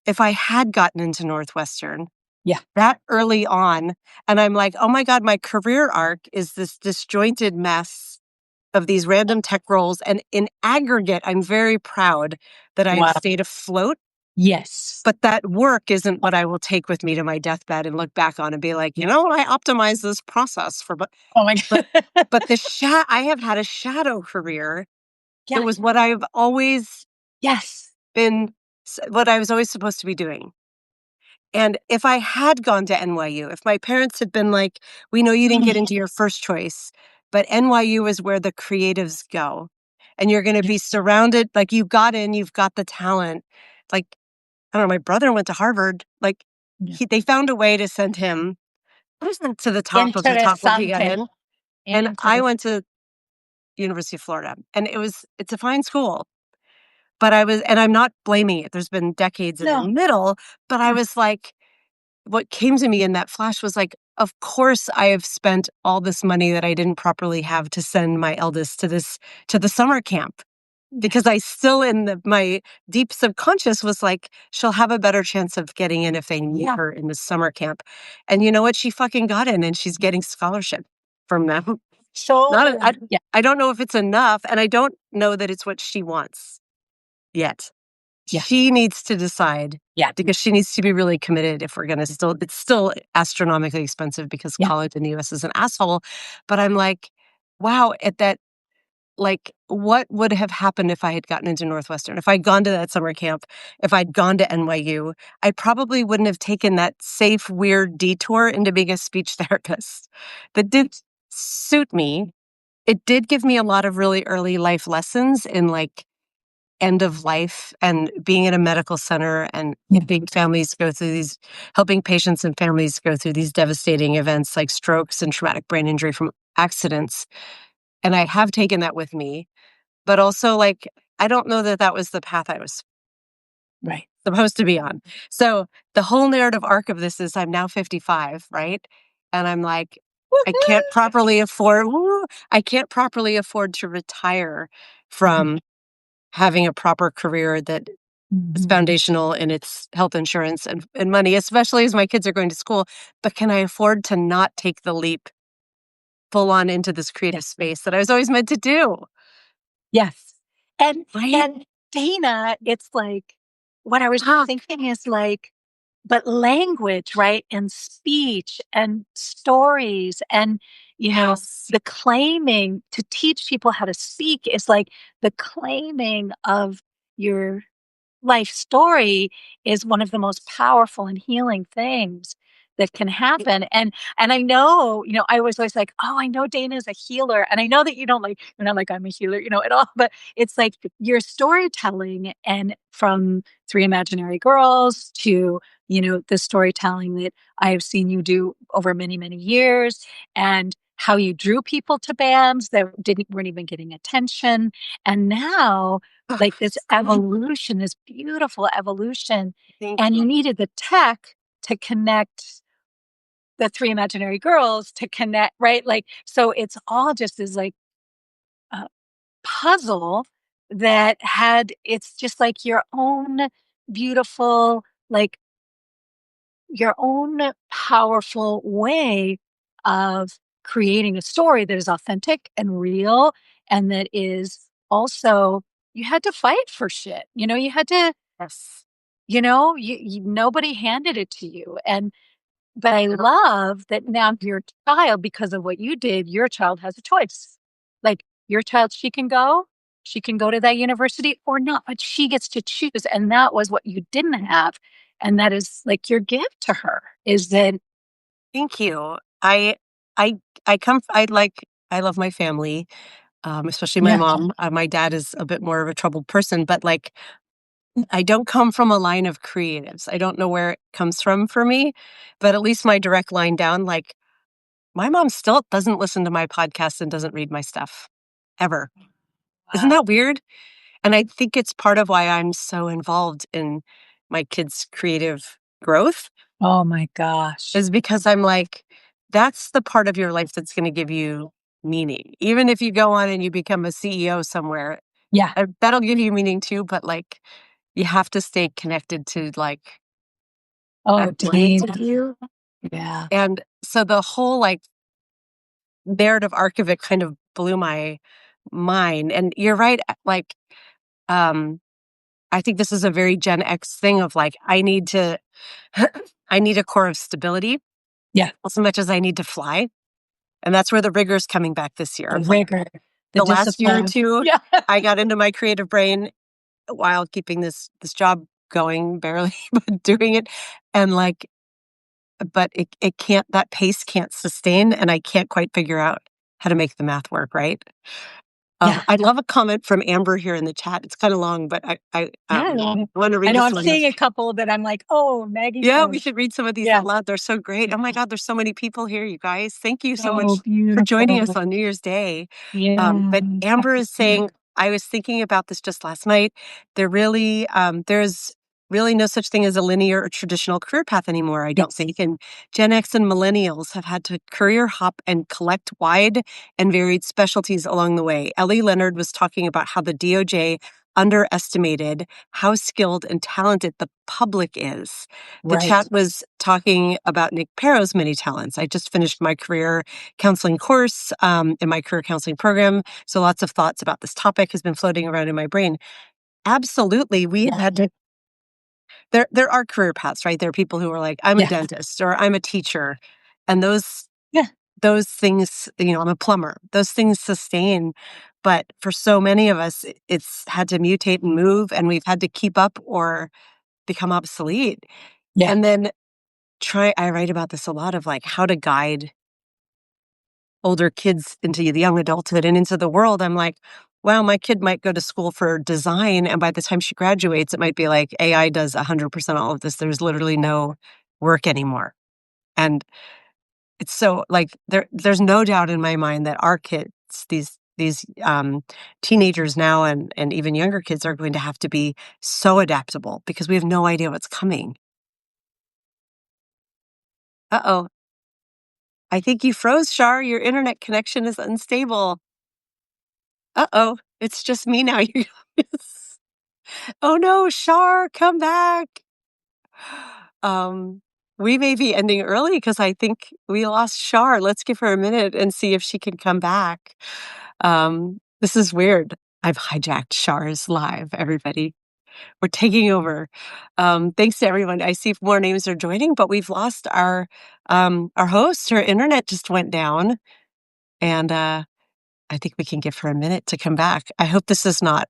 if I had gotten into Northwestern Yeah. that early on? And I'm like, oh my God, my career arc is this disjointed mess of these random tech roles. And in aggregate, I'm very proud that I've Wow. stayed afloat. Yes. But that work isn't what I will take with me to my deathbed and look back on and be like, I optimized this process for, Oh my but, God. but I have had a shadow career. It Yeah. was what I've always Yes. what I was always supposed to be doing. And if I had gone to NYU, if my parents had been like, we know you didn't get into your first choice, but NYU is where the creatives go. And you're going to be surrounded, like you got in, you've got the talent. Like, I don't know, my brother went to Harvard. Like Yeah. they found a way to send him to the top of the top when he got Interessante. in. And I Interesting. went to University of Florida, and it's a fine school. And I'm not blaming it. There's been decades in the No. middle, but I was like, what came to me in that flash was like, of course I have spent all this money that I didn't properly have to send my eldest to the summer camp. Because I still my deep subconscious was like, she'll have a better chance of getting in if they meet her in the summer camp. And you know what? She fucking got in, and she's getting scholarship from them. So, Not, yeah. I don't know if it's enough, and I don't know that it's what she wants yet. Yeah. She needs to decide. Yeah. Because she needs to be really committed if we're going to it's still astronomically expensive because Yeah. college in the US is an asshole. But I'm like, wow, at that, like, what would have happened if I had gotten into Northwestern? If I'd gone to that summer camp, if I'd gone to NYU, I probably wouldn't have taken that safe, weird detour into being a speech therapist. That did suit me. It did give me a lot of really early life lessons in like end of life and being in a medical center and helping families go through these, helping patients and families go through these devastating events like strokes and traumatic brain injury from accidents. And I have taken that with me, but also like, I don't know that that was the path I was Right. supposed to be on. So the whole narrative arc of this is I'm now 55, right? And I'm like, I can't properly afford, I can't properly afford to retire from having a proper career that is Mhm. foundational in its health insurance and money, especially as my kids are going to school. But can I afford to not take the leap full on into this Yeah. creative space that I was always meant to do? Yes. And Right? and Dana, it's like what I was Ah, thinking is like, but language, right? And speech and stories and, yes. the claiming to teach people how to speak is like the claiming of your life story is one of the most powerful and healing things that can happen. And I know, I was always like, oh, I know Dana's a healer. And I know that you don't like, you're not like I'm a healer, at all, but it's like your storytelling and from Three Imaginary Girls to, the storytelling that I have seen you do over many, many years and how you drew people to bands that weren't even getting attention. And now Ah, like this evolution, this beautiful evolution, thank and you. you needed the tech to connect the Three Imaginary Girls to connect, right? Like, so it's all just this like a puzzle that had, it's just like your own beautiful, like your own powerful way of creating a story that is authentic and real and that is also you had to fight for shit. You had to, Yes. nobody handed it to you. And but I love that now your child, because of what you did, your child has a choice. Like your child, she can go to that university or not, but she gets to choose. And that was what you didn't have. And that is like your gift to her is that, Thank you. I I love my family, especially my yeah, mom. My dad is a bit more of a troubled person, but like I don't come from a line of creatives. I don't know where it comes from for me, but at least my direct line down, like my mom still doesn't listen to my podcast and doesn't read my stuff ever. Isn't wow. that weird? And I think it's part of why I'm so involved in my kids' creative growth Oh my gosh. is because I'm like, that's the part of your life that's going to give you meaning. Even if you go on and you become a CEO somewhere, Yeah. that'll give you meaning too. But like, you have to stay connected to like Oh, that point Dana. of view. Yeah. And so the whole like narrative arc of it kind of blew my mind. And you're right. Like, um, I think this is a very Gen X thing of like, I need to, I need a core of stability Yeah. as much as I need to fly. And that's where the rigor is coming back this year. The Of like rigor, the the last year or discipline. two, Yeah. I got into my creative brain while keeping this job going, barely, but doing it. And like, but it can't, that pace can't sustain. And I can't quite figure out how to make the math work, right? Yeah. I love a comment from Amber here in the chat. It's kind of long, but Yeah, I love it. want to I read know this I'm one. seeing a couple that I'm like, "Oh, Maggie Yeah, we said." should read some of these Yeah. out loud. They're so great. Oh my God, there's so many people here, you guys. Thank you so So much for joining us beautiful. on New Year's Day. Yeah. But Amber is saying, I was thinking about this just last night. There's really no such thing as a linear or traditional career path anymore, I don't Yes. think. And Gen X and millennials have had to career hop and collect wide and varied specialties along the way. Ellie Leonard was talking about how the DOJ underestimated how skilled and talented the public is. The Right. chat was talking about Nick Pero's many talents. I just finished my career counseling course in my career counseling program. So lots of thoughts about this topic has been floating around in my brain. Absolutely. We have Yeah. had to, there are career paths, right? There are people who are like, I'm a Yeah. dentist or I'm a teacher. And Yeah. those things, I'm a plumber. Those things sustain. But for so many of us, it's had to mutate and move, and we've had to keep up or become obsolete. Yeah. And then I write about this a lot of like how to guide older kids into the young adulthood and into the world. I'm like, wow, my kid might go to school for design, and by the time she graduates, it might be like AI does 100% all of this. There's literally no work anymore. And it's so like there's no doubt in my mind that our kids, these teenagers now and even younger kids are going to have to be so adaptable because we have no idea what's coming. Uh-oh. I think you froze, Shar. Your internet connection is unstable. Uh-oh. It's just me now. Oh no, Shar, come back. Um, we may be ending early because I think we lost Shar. Let's give her a minute and see if she can come back. This is weird. I've hijacked Shar's live, everybody. We're taking over. Thanks to everyone. I see more names are joining, but we've lost our host. Her internet just went down, and I think we can give her a minute to come back. I hope this is not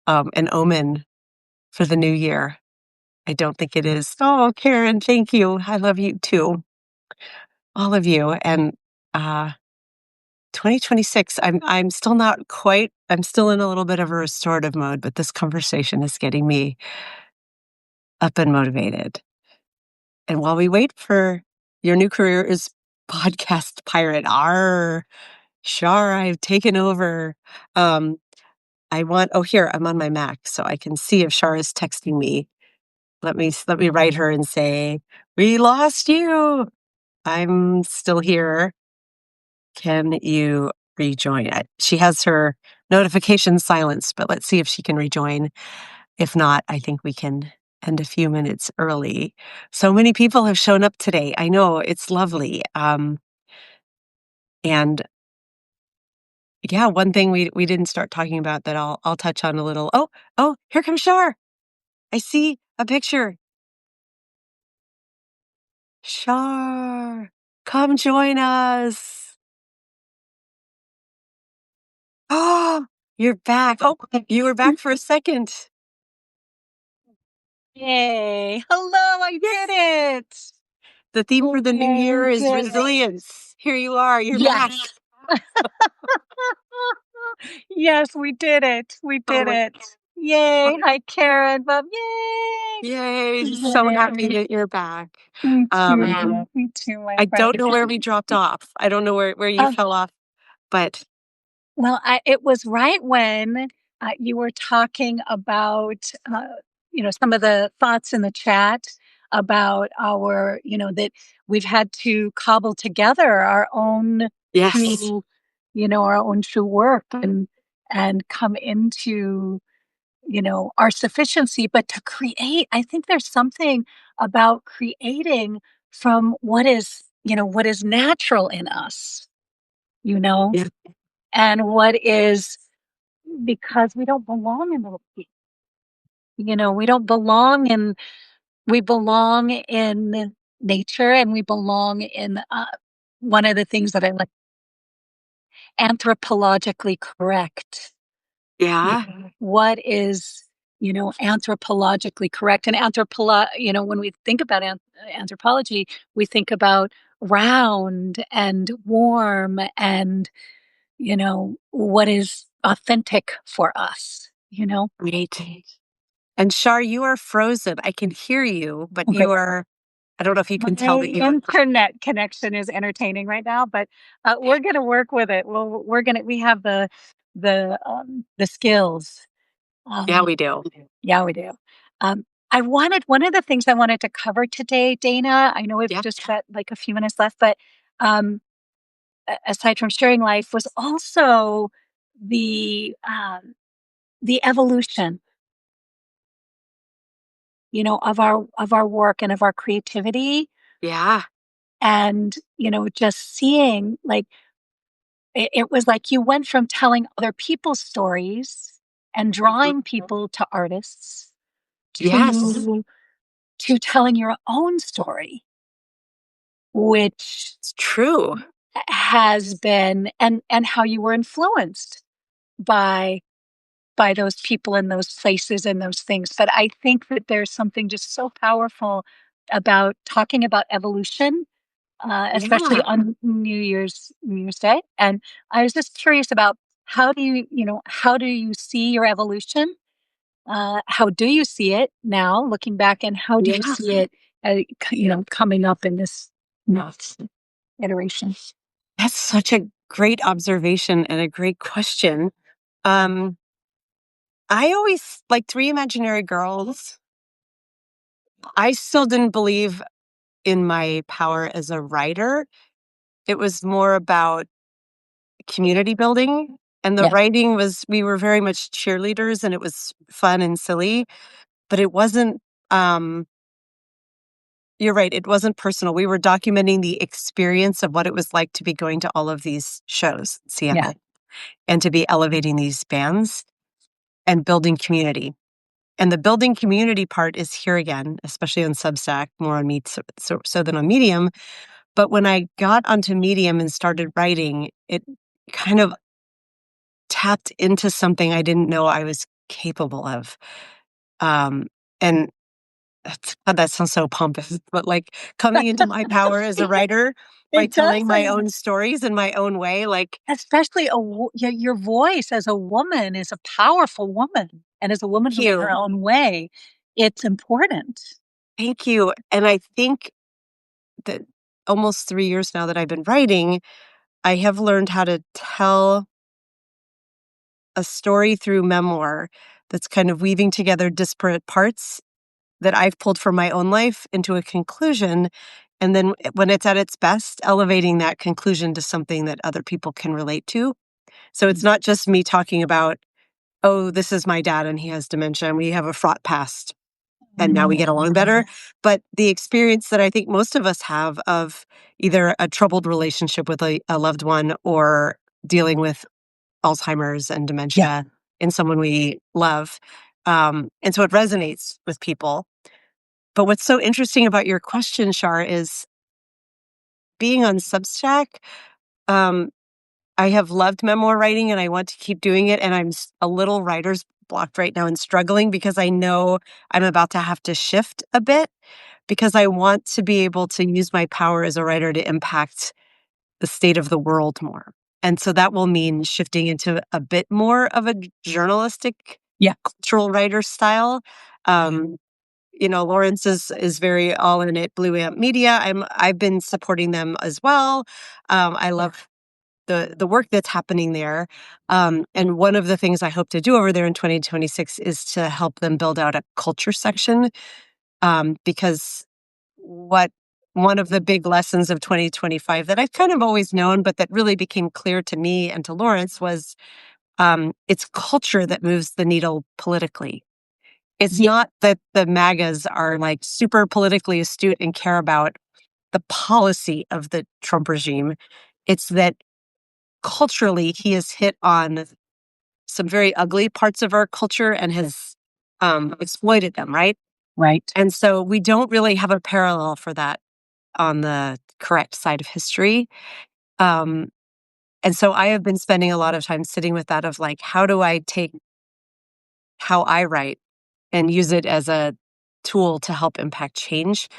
an omen for the new year. I don't think it is. Oh, Karen, thank you. I love you too, all of you. And uh, 2026, I'm still not quite. I'm still in a little bit of a restorative mode, but this conversation is getting me up and motivated. And while we wait for your new career is podcast pirate, Shar, I've taken over. Um, oh, here, I'm on my Mac, so I can see if Shar is texting me. Let me write her and say, we lost you. I'm still here. Can you rejoin? She has her notification silenced, but let's see if she can rejoin. If not, I think we can end a few minutes early. So many people have shown up today. I know, it's lovely. And yeah, one thing we didn't start talking about that I'll touch on a little. Oh, here comes Shar. I see a picture. Shar, come join us. Oh, you're back. Oh, you were back for a second. Yay. Hello, I did it. The theme for the new year is Good. resilience. Here you are. You're back. Yes. Yes, we did it. We Oh did my, it. Yay. Hi, Karen. Bob. Yay. yay. We did So happy it. that you're back. Me Um, too. Me too, my I friend. don't know where we dropped off. I don't know where you Um, fell off, but well, it was right when you were talking about, some of the thoughts in the chat about that we've had to cobble together our own yes. true, our own true work and come into, our sufficiency. But to create, I think there's something about creating from what is natural in us, you know, Yeah. and what is because we don't belong in the we don't belong in we belong in nature and we belong in one of the things that I like anthropologically correct. Yeah. What is anthropologically correct and when we think about anthropology we think about round and warm and what is authentic for us. Right. And Shar, you are frozen. I can hear you, but Okay. you are, I don't know if you can tell My that you are. internet connection is entertaining right now, but we're going to work with it. We have the skills. Yeah, Um, we do. yeah, we do. One of the things I wanted to cover today, Dana. I know we've Yeah. just got like a few minutes left, but um, aside from sharing life, was also the the evolution, of our work and of our creativity, Yeah. and just seeing like it was like you went from telling other people's stories and drawing people to artists Yes. to telling your own story, which It's true. has been and how you were influenced by those people and those places and those things. But I think that there's something just so powerful about talking about evolution, especially Yeah. on New Year's Day. And I was just curious about how do how do you see your evolution? How do you see it now, looking back, and how do you Yeah. see it, coming up in this next iteration? That's such a great observation and a great question. Um, I always like Three Imaginary Girls. I still didn't believe in my power as a writer. It was more about community building. And the Yeah, writing was, we were very much cheerleaders and it was fun and silly, but it wasn't, um, you're right, it wasn't personal. We were documenting the experience of what it was like to be going to all of these shows in yeah, Seattle and to be elevating these bands and building community. And the building community part is here again, especially on Substack, more on so than on Medium. But when I got onto Medium and started writing, it kind of tapped into something I didn't know I was capable of. Um, and God, that sounds so pompous, but like coming into my power as a writer by it telling my doesn't. own stories in my own way, like, Especially your voice as a woman is a powerful woman, and as a woman thank who in her you. own way, it's important. Thank you. And I think that almost 3 years now that I've been writing, I have learned how to tell a story through memoir that's kind of weaving together disparate parts that I've pulled from my own life into a conclusion. And then when it's at its best, elevating that conclusion to something that other people can relate to. So it's Mm. not just me talking about, oh, this is my dad and he has dementia and we have a fraught past and now we get along better. But the experience that I think most of us have of either a troubled relationship with a loved one or dealing with Alzheimer's and Yeah, dementia in someone we love. And so it resonates with people. But what's so interesting about your question, Char, is being on Substack. Um, I have loved memoir writing and I want to keep doing it. And I'm a little writer's blocked right now and struggling because I know I'm about to have to shift a bit because I want to be able to use my power as a writer to impact the state of the world more. And so that will mean shifting into a bit more of a journalistic yeah, cultural writer style. Um, Lawrence is very all in it. Blue Amp Media. I've been supporting them as well. I love the work that's happening there. And one of the things I hope to do over there in 2026 is to help them build out a culture section. Because what one of the big lessons of 2025 that I've kind of always known, but that really became clear to me and to Lawrence was it's culture that moves the needle politically. It's not that the MAGAs are like super politically astute and care about the policy of the Trump regime. It's that culturally he has hit on some very ugly parts of our culture and has exploited them, right? right. And so we don't really have a parallel for that on the correct side of history. Um, and so I have been spending a lot of time sitting with that of like, how do I take how I write and use it as a tool to help impact change?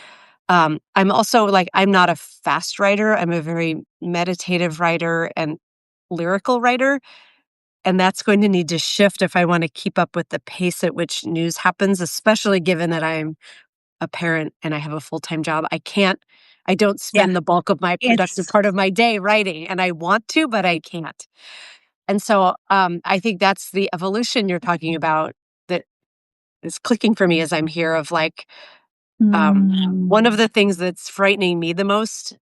I'm also like, I'm not a fast writer. I'm a very meditative writer and lyrical writer. And that's going to need to shift if I want to keep up with the pace at which news happens, especially given that I'm a parent and I have a full-time job. I don't Yeah, spend the bulk of my productive it's part of my day writing, and I want to, but I can't. And so I think that's the evolution you're talking about that is clicking for me as I'm here of like, one of the things that's frightening me the most,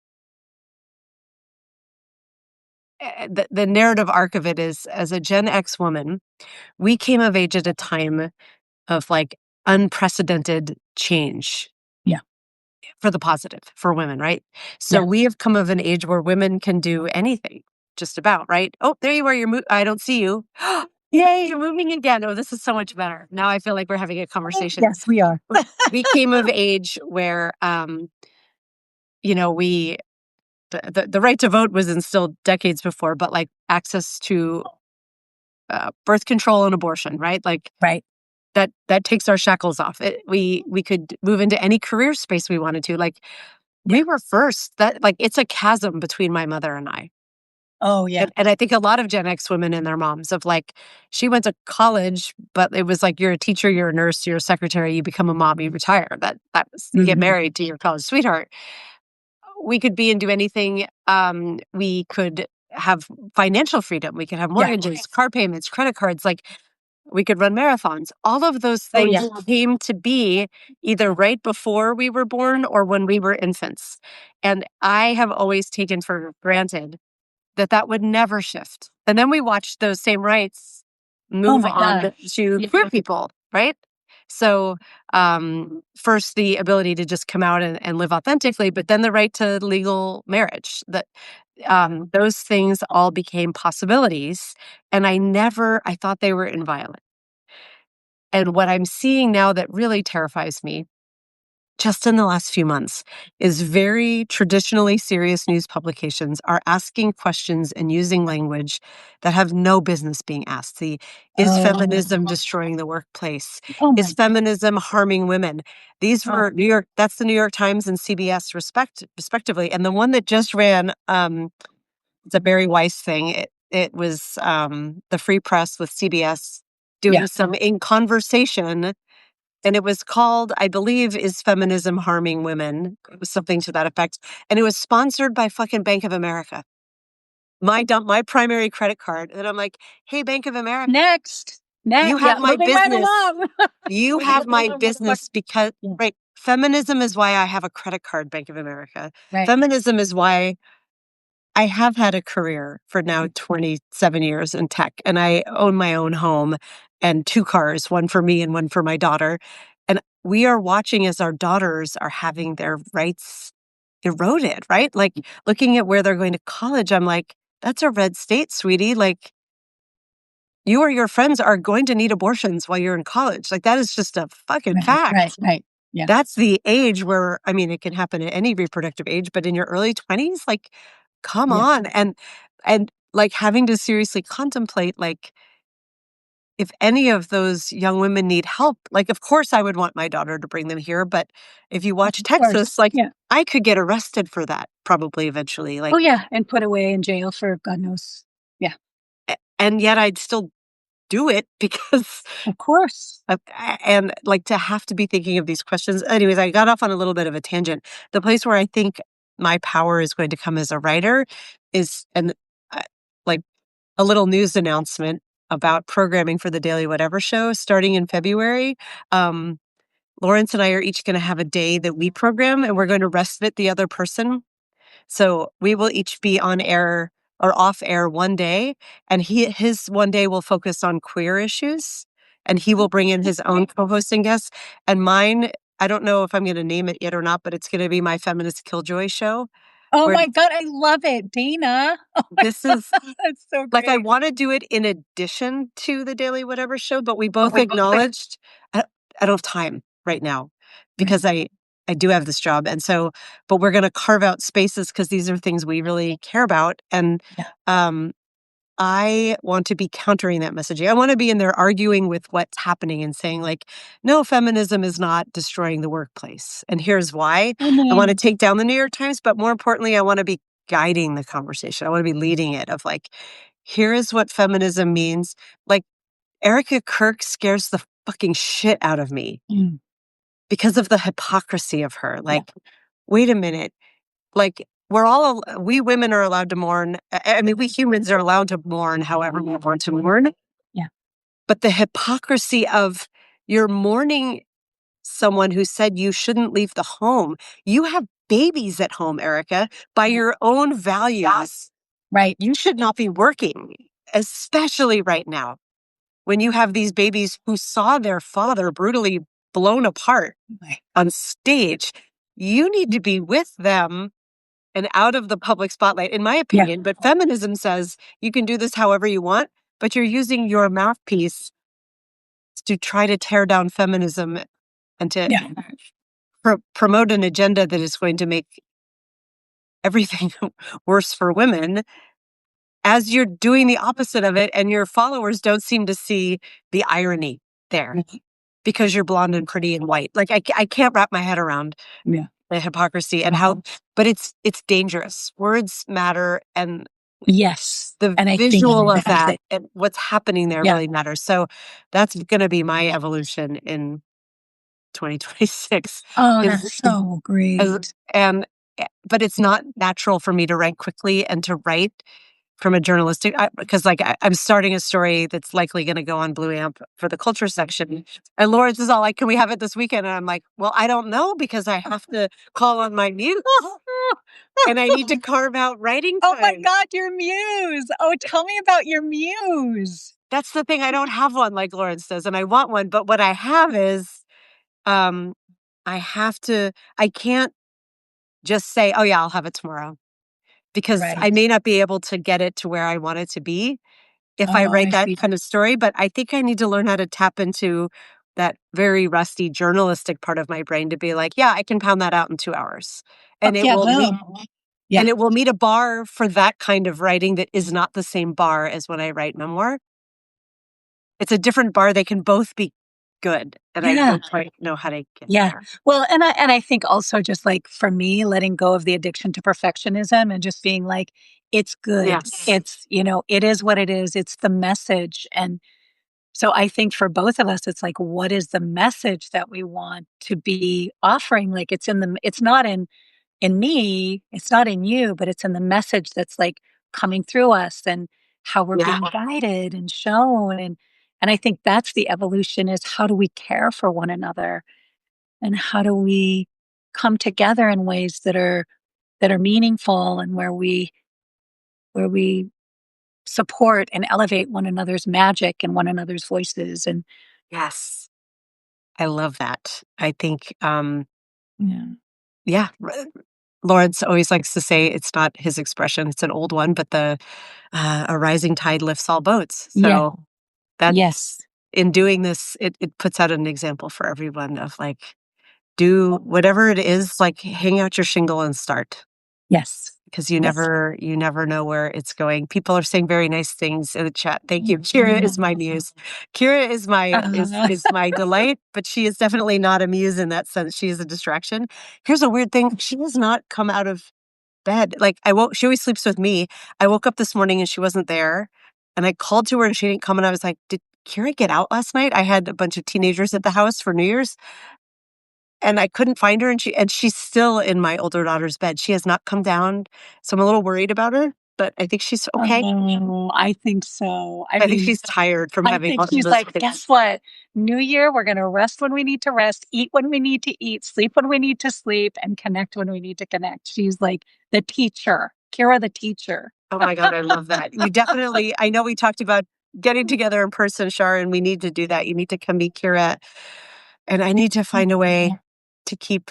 the narrative arc of it is as a Gen X woman, we came of age at a time of like unprecedented change yeah, for the positive for women, right? So yeah. we have come of an age where women can do anything, just about, right? Oh, there you are. I don't see you. Yay, you're moving again. Oh, this is so much better. Now I feel like we're having a conversation. Yes, we are. We came of age where, we the right to vote was instilled decades before, but like access to birth control and abortion, right? Like Right. that takes our shackles off. We could move into any career space we wanted to. Like Yeah. we were first. That like it's a chasm between my mother and I. Oh, yeah. And I think a lot of Gen X women and their moms of like, she went to college, but it was like, you're a teacher, you're a nurse, you're a secretary, you become a mom, you retire. That was, you get married to your college sweetheart. We could be and do anything. We could have financial freedom. We could have mortgages, car payments, credit cards. Like, we could run marathons. All of those things came to be either right before we were born or when we were infants. And I have always taken for granted that that would never shift. And then we watched those same rights move on to queer people, right? So first the ability to just come out and live authentically, but then the right to legal marriage. That those things all became possibilities. And I thought they were inviolate. And what I'm seeing now that really terrifies me, just in the last few months, is very traditionally serious news publications are asking questions and using language that have no business being asked. Is feminism destroying the workplace? Is feminism harming women? These were that's the New York Times and CBS respectively. And the one that just ran, it's a Barry Weiss thing. It was the Free Press with CBS doing some in conversation, and it was called, I believe, "Is Feminism Harming Women?" It was something to that effect, and it was sponsored by fucking Bank of America. My primary credit card, and I'm like, "Hey, Bank of America, you have my moving right business. along. You have my business because right, feminism is why I have a credit card, Bank of America. Right. Feminism is why I have had a career for now 27 years in tech, and I own my own home and 2 cars, one for me and one for my daughter. And we are watching as our daughters are having their rights eroded, right? Like, looking at where they're going to college, I'm like, that's a red state, sweetie. Like, you or your friends are going to need abortions while you're in college. Like, that is just a fucking fact. Right. Yeah. That's the age where, I mean, it can happen at any reproductive age, but in your early 20s, like, come on. And like having to seriously contemplate, like, if any of those young women need help, like, of course I would want my daughter to bring them here. But if you watch Texas, like, I could get arrested for that probably eventually. Like, And put away in jail for God knows. Yeah. and yet I'd still do it because Of course. and like to have to be thinking of these questions. Anyways, I got off on a little bit of a tangent. The place where I think my power is going to come as a writer is uh, like a little news announcement about programming for the Daily Whatever show starting in February. Lawrence and I are each going to have a day that we program, and we're going to respite the other person. So we will each be on air or off air one day, and his one day will focus on queer issues, and he will bring in his own co-hosting guests. And mine, I don't know if I'm going to name it yet or not, but it's going to be my feminist killjoy show. Oh where my God, I love it, Dana. Oh my This is That's so like, I great. want to do it in addition to the Daily Whatever show, but we both acknowledged I don't have time right now because I do have this job. And so, but we're going to carve out spaces because these are things we really care about. And I want to be countering that messaging. I want to be in there arguing with what's happening and saying, like, no, feminism is not destroying the workplace. And here's why. I want to take down the New York Times, but more importantly, I want to be guiding the conversation. I want to be leading it of like, here is what feminism means. Like, Erica Kirk scares the fucking shit out of me because of the hypocrisy of her. Like, wait a minute. Like, we women are allowed to mourn. I mean, we humans are allowed to mourn however we want to mourn. Yeah. But the hypocrisy of you're mourning someone who said you shouldn't leave the home. You have babies at home, Erica, by your own values. Right. You should not be working, especially right now when you have these babies who saw their father brutally blown apart on stage. You need to be with them and out of the public spotlight, in my opinion. But feminism says you can do this however you want, but you're using your mouthpiece to try to tear down feminism and to promote an agenda that is going to make everything worse for women as you're doing the opposite of it. And your followers don't seem to see the irony there because you're blonde and pretty and white. Like, I can't wrap my head around the hypocrisy and how, but it's dangerous. Words matter. And Yes. The And I think visual of that's that it. and what's happening there Yeah. really matters. So that's gonna be my evolution in 2026 Oh, is that's so as great. and but it's not natural for me to write quickly and to write from a journalistic because like I'm starting a story that's likely going to go on Blue Amp for the culture section. And Lawrence is all like, "Can we have it this weekend?" And I'm like, "Well, I don't know because I have to call on my muse and I need to carve out writing Oh my time." god, your muse. Oh, tell me about your muse. That's the thing. I don't have one like Lawrence does, and I want one. But what I have is, um, I have to. I can't just say, "Oh yeah, I'll have it tomorrow," because I Right. may not be able to get it to where I want it to be if I Oh, write I that see. kind of story, but I think I need to learn how to tap into that very rusty journalistic part of my brain to be like, "Yeah, I can pound that out in 2 hours." Fuck And it yeah, will meet boom. Yeah. a bar for that kind of writing that is not the same bar as when I write memoir. It's a different bar, they can both be good, and I Yeah. don't quite know how to get Yeah. there. Well, and I think also just like for me, letting go of the addiction to perfectionism and just being like, it's good. Yes. It's, it is what it is. It's the message. And so I think for both of us, it's like, what is the message that we want to be offering? Like it's not in me, it's not in you, but it's in the message that's like coming through us and how we're Yeah. being guided and shown. And I think that's the evolution is how do we care for one another and how do we come together in ways that are meaningful and where we support and elevate one another's magic and one another's voices and Yes. I love that. I think, yeah. yeah, Lawrence always likes to say it's not his expression, it's an old one, but a rising tide lifts all boats. Yeah. So that's Yes. in doing this, it puts out an example for everyone of like, do whatever it is, like hang out your shingle and start. Yes. Because Yes. you never know where it's going. People are saying very nice things in the chat. Thank you. Kira is my muse. Kira is my Uh, is my delight, but she is definitely not a muse in that sense. She is a distraction. Here's a weird thing. She has not come out of bed. Like I woke she always sleeps with me. I woke up this morning and she wasn't there. And I called to her and she didn't come and I was like, "Did Kira get out last night?" I had a bunch of teenagers at the house for New Year's and I couldn't find her and she's still in my older daughter's bed. She has not come down, so I'm a little worried about her, but I think she's okay. oh, I think so. I I think mean, she's tired from I having think all she's those like, guess kids. what? New year, we're going to rest when we need to rest, eat when we need to eat, sleep when we need to sleep, and connect when we need to connect. She's like the teacher, Kira the teacher. Oh my god, I love that. We definitely I know we talked about getting together in person, Shar, and we need to do that. You need to come meet Kira, and I need to find a way to keep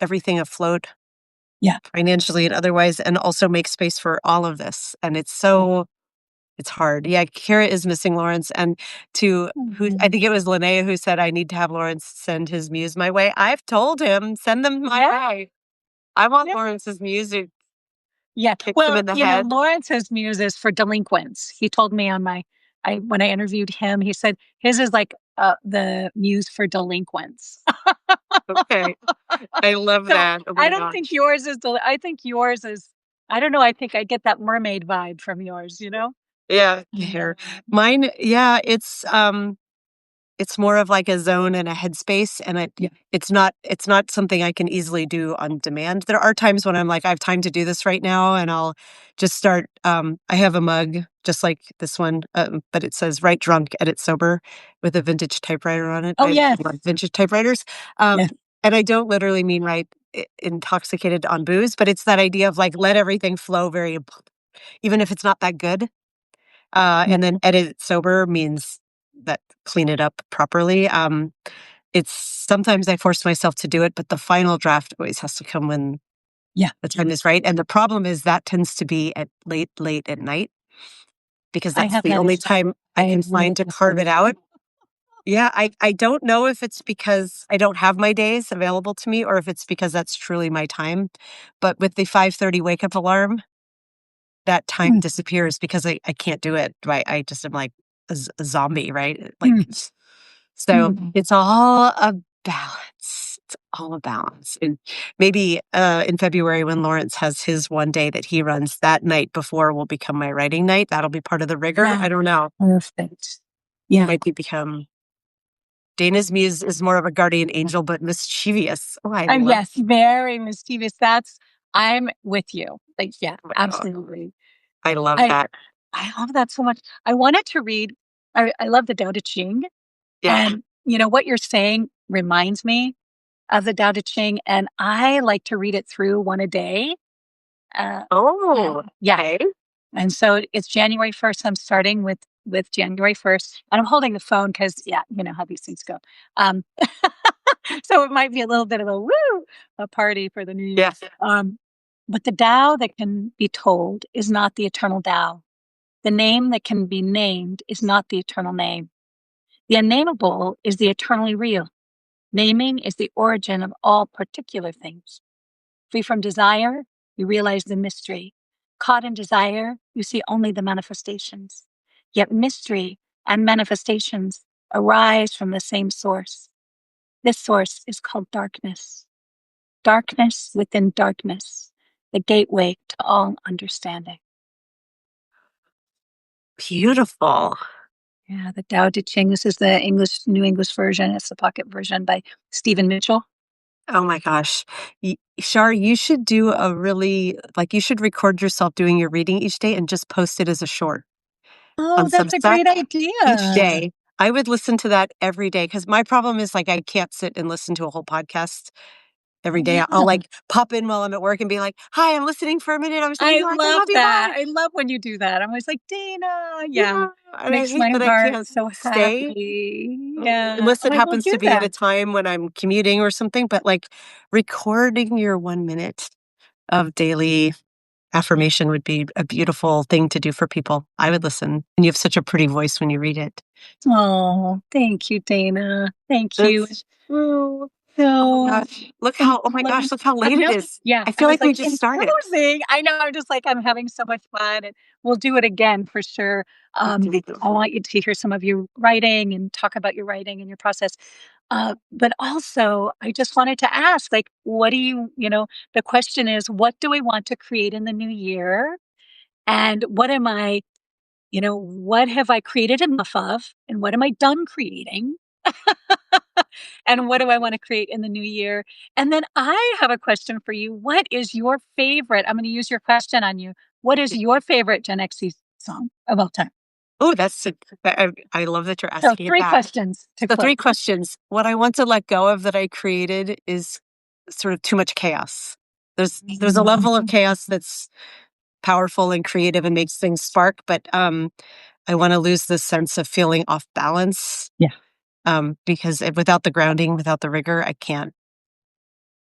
everything afloat Yeah. financially and otherwise, and also make space for all of this, and it's hard. Yeah, Kira is missing Lawrence, and to who I Mhm. think it was Linnea who said, "I need to have Lawrence send his muse my way." I've told him, "Send them my Yeah. way." I want Yeah. Lawrence's music, Yeah. kicks him Well, in the head. Lawrence's muse is for delinquents. He told me when I interviewed him, he said his is like the muse for delinquents. Okay. I love So that. Oh I my don't think gosh. yours is, I think yours is, I don't know. I think I get that mermaid vibe from yours? Yeah, here. Mine, yeah, it's more of like a zone and a headspace, and Yeah. it's not something I can easily do on demand. There are times when I'm like, I have time to do this right now, and I'll just start. I have a mug just like this one, but it says "Write drunk, edit sober" with a vintage typewriter on it. Oh, I yes. love vintage typewriters, um, Yeah. and I don't literally mean write intoxicated on booze, but it's that idea of like let everything flow even if it's not that good. Yeah. And then edit it sober means that clean it up properly. It's sometimes I force myself to do it, but the final draft always has to come when Yeah. the time is right. And the problem is that tends to be at late at night because I that's have the that only as time I I can really find to carve prefer. it out. Yeah, I don't know if it's because I don't have my days available to me or if it's because that's truly my time. But with the 5:30 wake up alarm, that time Mm, disappears because I can't do it, right? I just am like a zombie, right? Like, mm, so mm. it's all a balance. It's all a balance. And maybe in February, when Lawrence has his one day that he runs, that night before will become my writing night. That'll be part of the rigor. Yeah. I don't know. Perfect. Yeah. Might become Dana's muse is more of a guardian angel, but mischievous. Oh, I love. Yes, very mischievous. I'm with you. Like, yeah, Oh my God. absolutely. I love I that. I love that so much. I wanted to read. I love the Tao Te Ching, Yeah. and what you're saying reminds me of the Tao Te Ching, and I like to read it through one a day. Oh, Yeah, okay. and so it's January 1st. I'm starting with January 1st, and I'm holding the phone because yeah, you know how these things go. Um, so it might be a little bit of a party for the new year. Yes. But the Tao that can be told is not the eternal Tao. The name that can be named is not the eternal name. The unnameable is the eternally real. Naming is the origin of all particular things. Free from desire, you realize the mystery. Caught in desire, you see only the manifestations. Yet mystery and manifestations arise from the same source. This source is called darkness. Darkness within darkness, the gateway to all understanding. Beautiful. Yeah, the Tao Te Ching. This is the New English version. It's the pocket version by Stephen Mitchell. Oh my gosh. Shar, you should do you should record yourself doing your reading each day and just post it as a short on Oh, that's a Substack great each idea. day. I would listen to that every day because my problem is like I can't sit and listen to a whole podcast every day. I'll Yeah. like pop in while I'm at work and be like, "Hi, I'm listening for a minute. I was I you. I love love you. that. Bye." I love when you do that. I'm always like, Dana. Yeah. Yeah, and I Makes hate my that I heart can't so stay happy. Yeah. unless Oh, it I will happens do to be at a that. time when I'm commuting or something. But like recording your 1 minute of daily affirmation would be a beautiful thing to do for people. I would listen. And you have such a pretty voice when you read it. Oh, thank you, Dana. Thank you. That's true. Oh my So, gosh. Look in how, oh my gosh, closing, look how I late it know. is. Yeah, I I feel was like we like, just in started. closing, I know. I'm just like, I'm having so much fun, and we'll do it again for sure. I want you to hear some of your writing and talk about your writing and your process. But also, I just wanted to ask, like, what do the question is, what do we want to create in the new year? And what have I created enough of? And what am I done creating? And what do I want to create in the new year? And then I have a question for you. What is your favorite? I'm going to use your question on you. What is your favorite Gen X song of all time? Oh, I love that you're So asking it three that. questions to So close. three questions. What I want to let go of that I created is sort of too much chaos. There's a level of chaos that's powerful and creative and makes things spark, but I want to lose the sense of feeling off balance. Yeah. Because without the grounding, without the rigor, I can't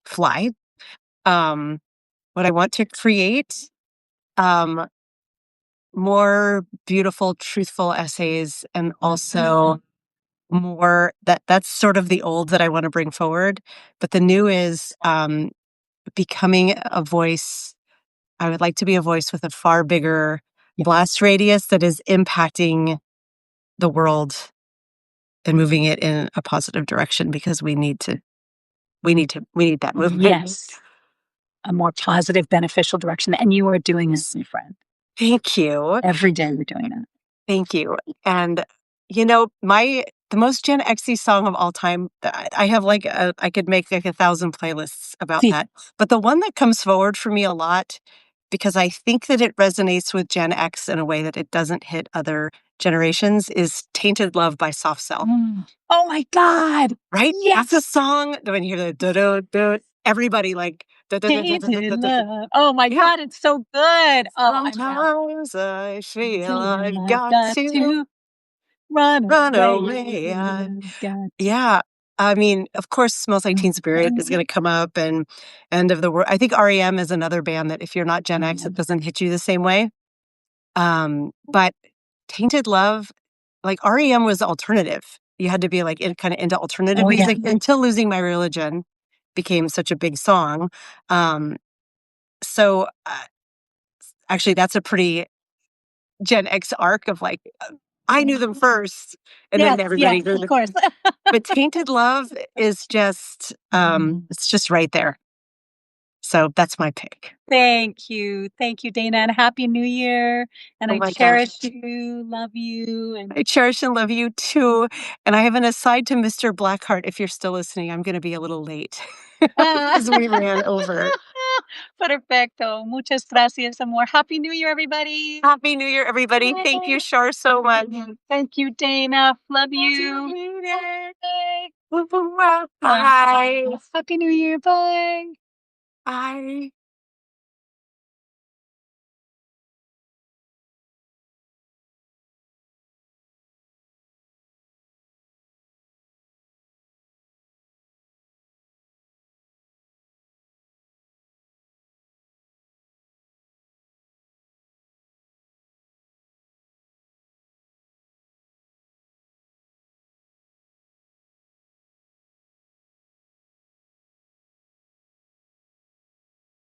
fly. Um, what I want to create, um, more beautiful, truthful essays, and also more that's sort of the old that I want to bring forward. But the new is becoming a voice. I would like to be a voice with a far bigger blast radius that is impacting the world and moving it in a positive direction because we need that movement. Yes. A more positive, beneficial direction. And you are doing this, my friend. Thank you. Every day you're doing that. Thank you. And the most Gen Xy song of all time, I have I could make like 1,000 playlists about See, that. But the one that comes forward for me a lot, because I think that it resonates with Gen X in a way that it doesn't hit other generations, is Tainted Love by Soft Cell. Oh my God. Right? Yes. That's a song that when you hear the do-do-do, everybody like Tainted love. Oh my God, it's so good. Oh, I'm out. sometimes I feel I've I've got got to to run run away. away. I've got Yeah. I mean, of course, Smells Like Teen Spirit is going to come up and End of the World. I think REM is another band that if you're not Gen X, it doesn't hit you the same way. But Tainted Love, like REM was alternative. You had to be like kind of into alternative music until Losing My Religion became such a big song. So actually, that's a pretty Gen X arc of like, I knew them first, and then Yes, everybody yes, knew of them. course. But Tainted Love is just, it's just right there. So that's my pick. Thank you. Thank you, Dana, and happy New Year, and Oh I my gosh. cherish you, love you, and I cherish and love you too. And I have an aside to Mr. Blackheart. If you're still listening, I'm going to be a little late ah. because we ran over. Perfecto. Muchas gracias, amor. Happy New Year, everybody. Happy New Year, everybody. Thank you, Bye. Char, so much. Thank you, Dana. Love you. Bye. Bye. Happy New Year. Bye. Bye.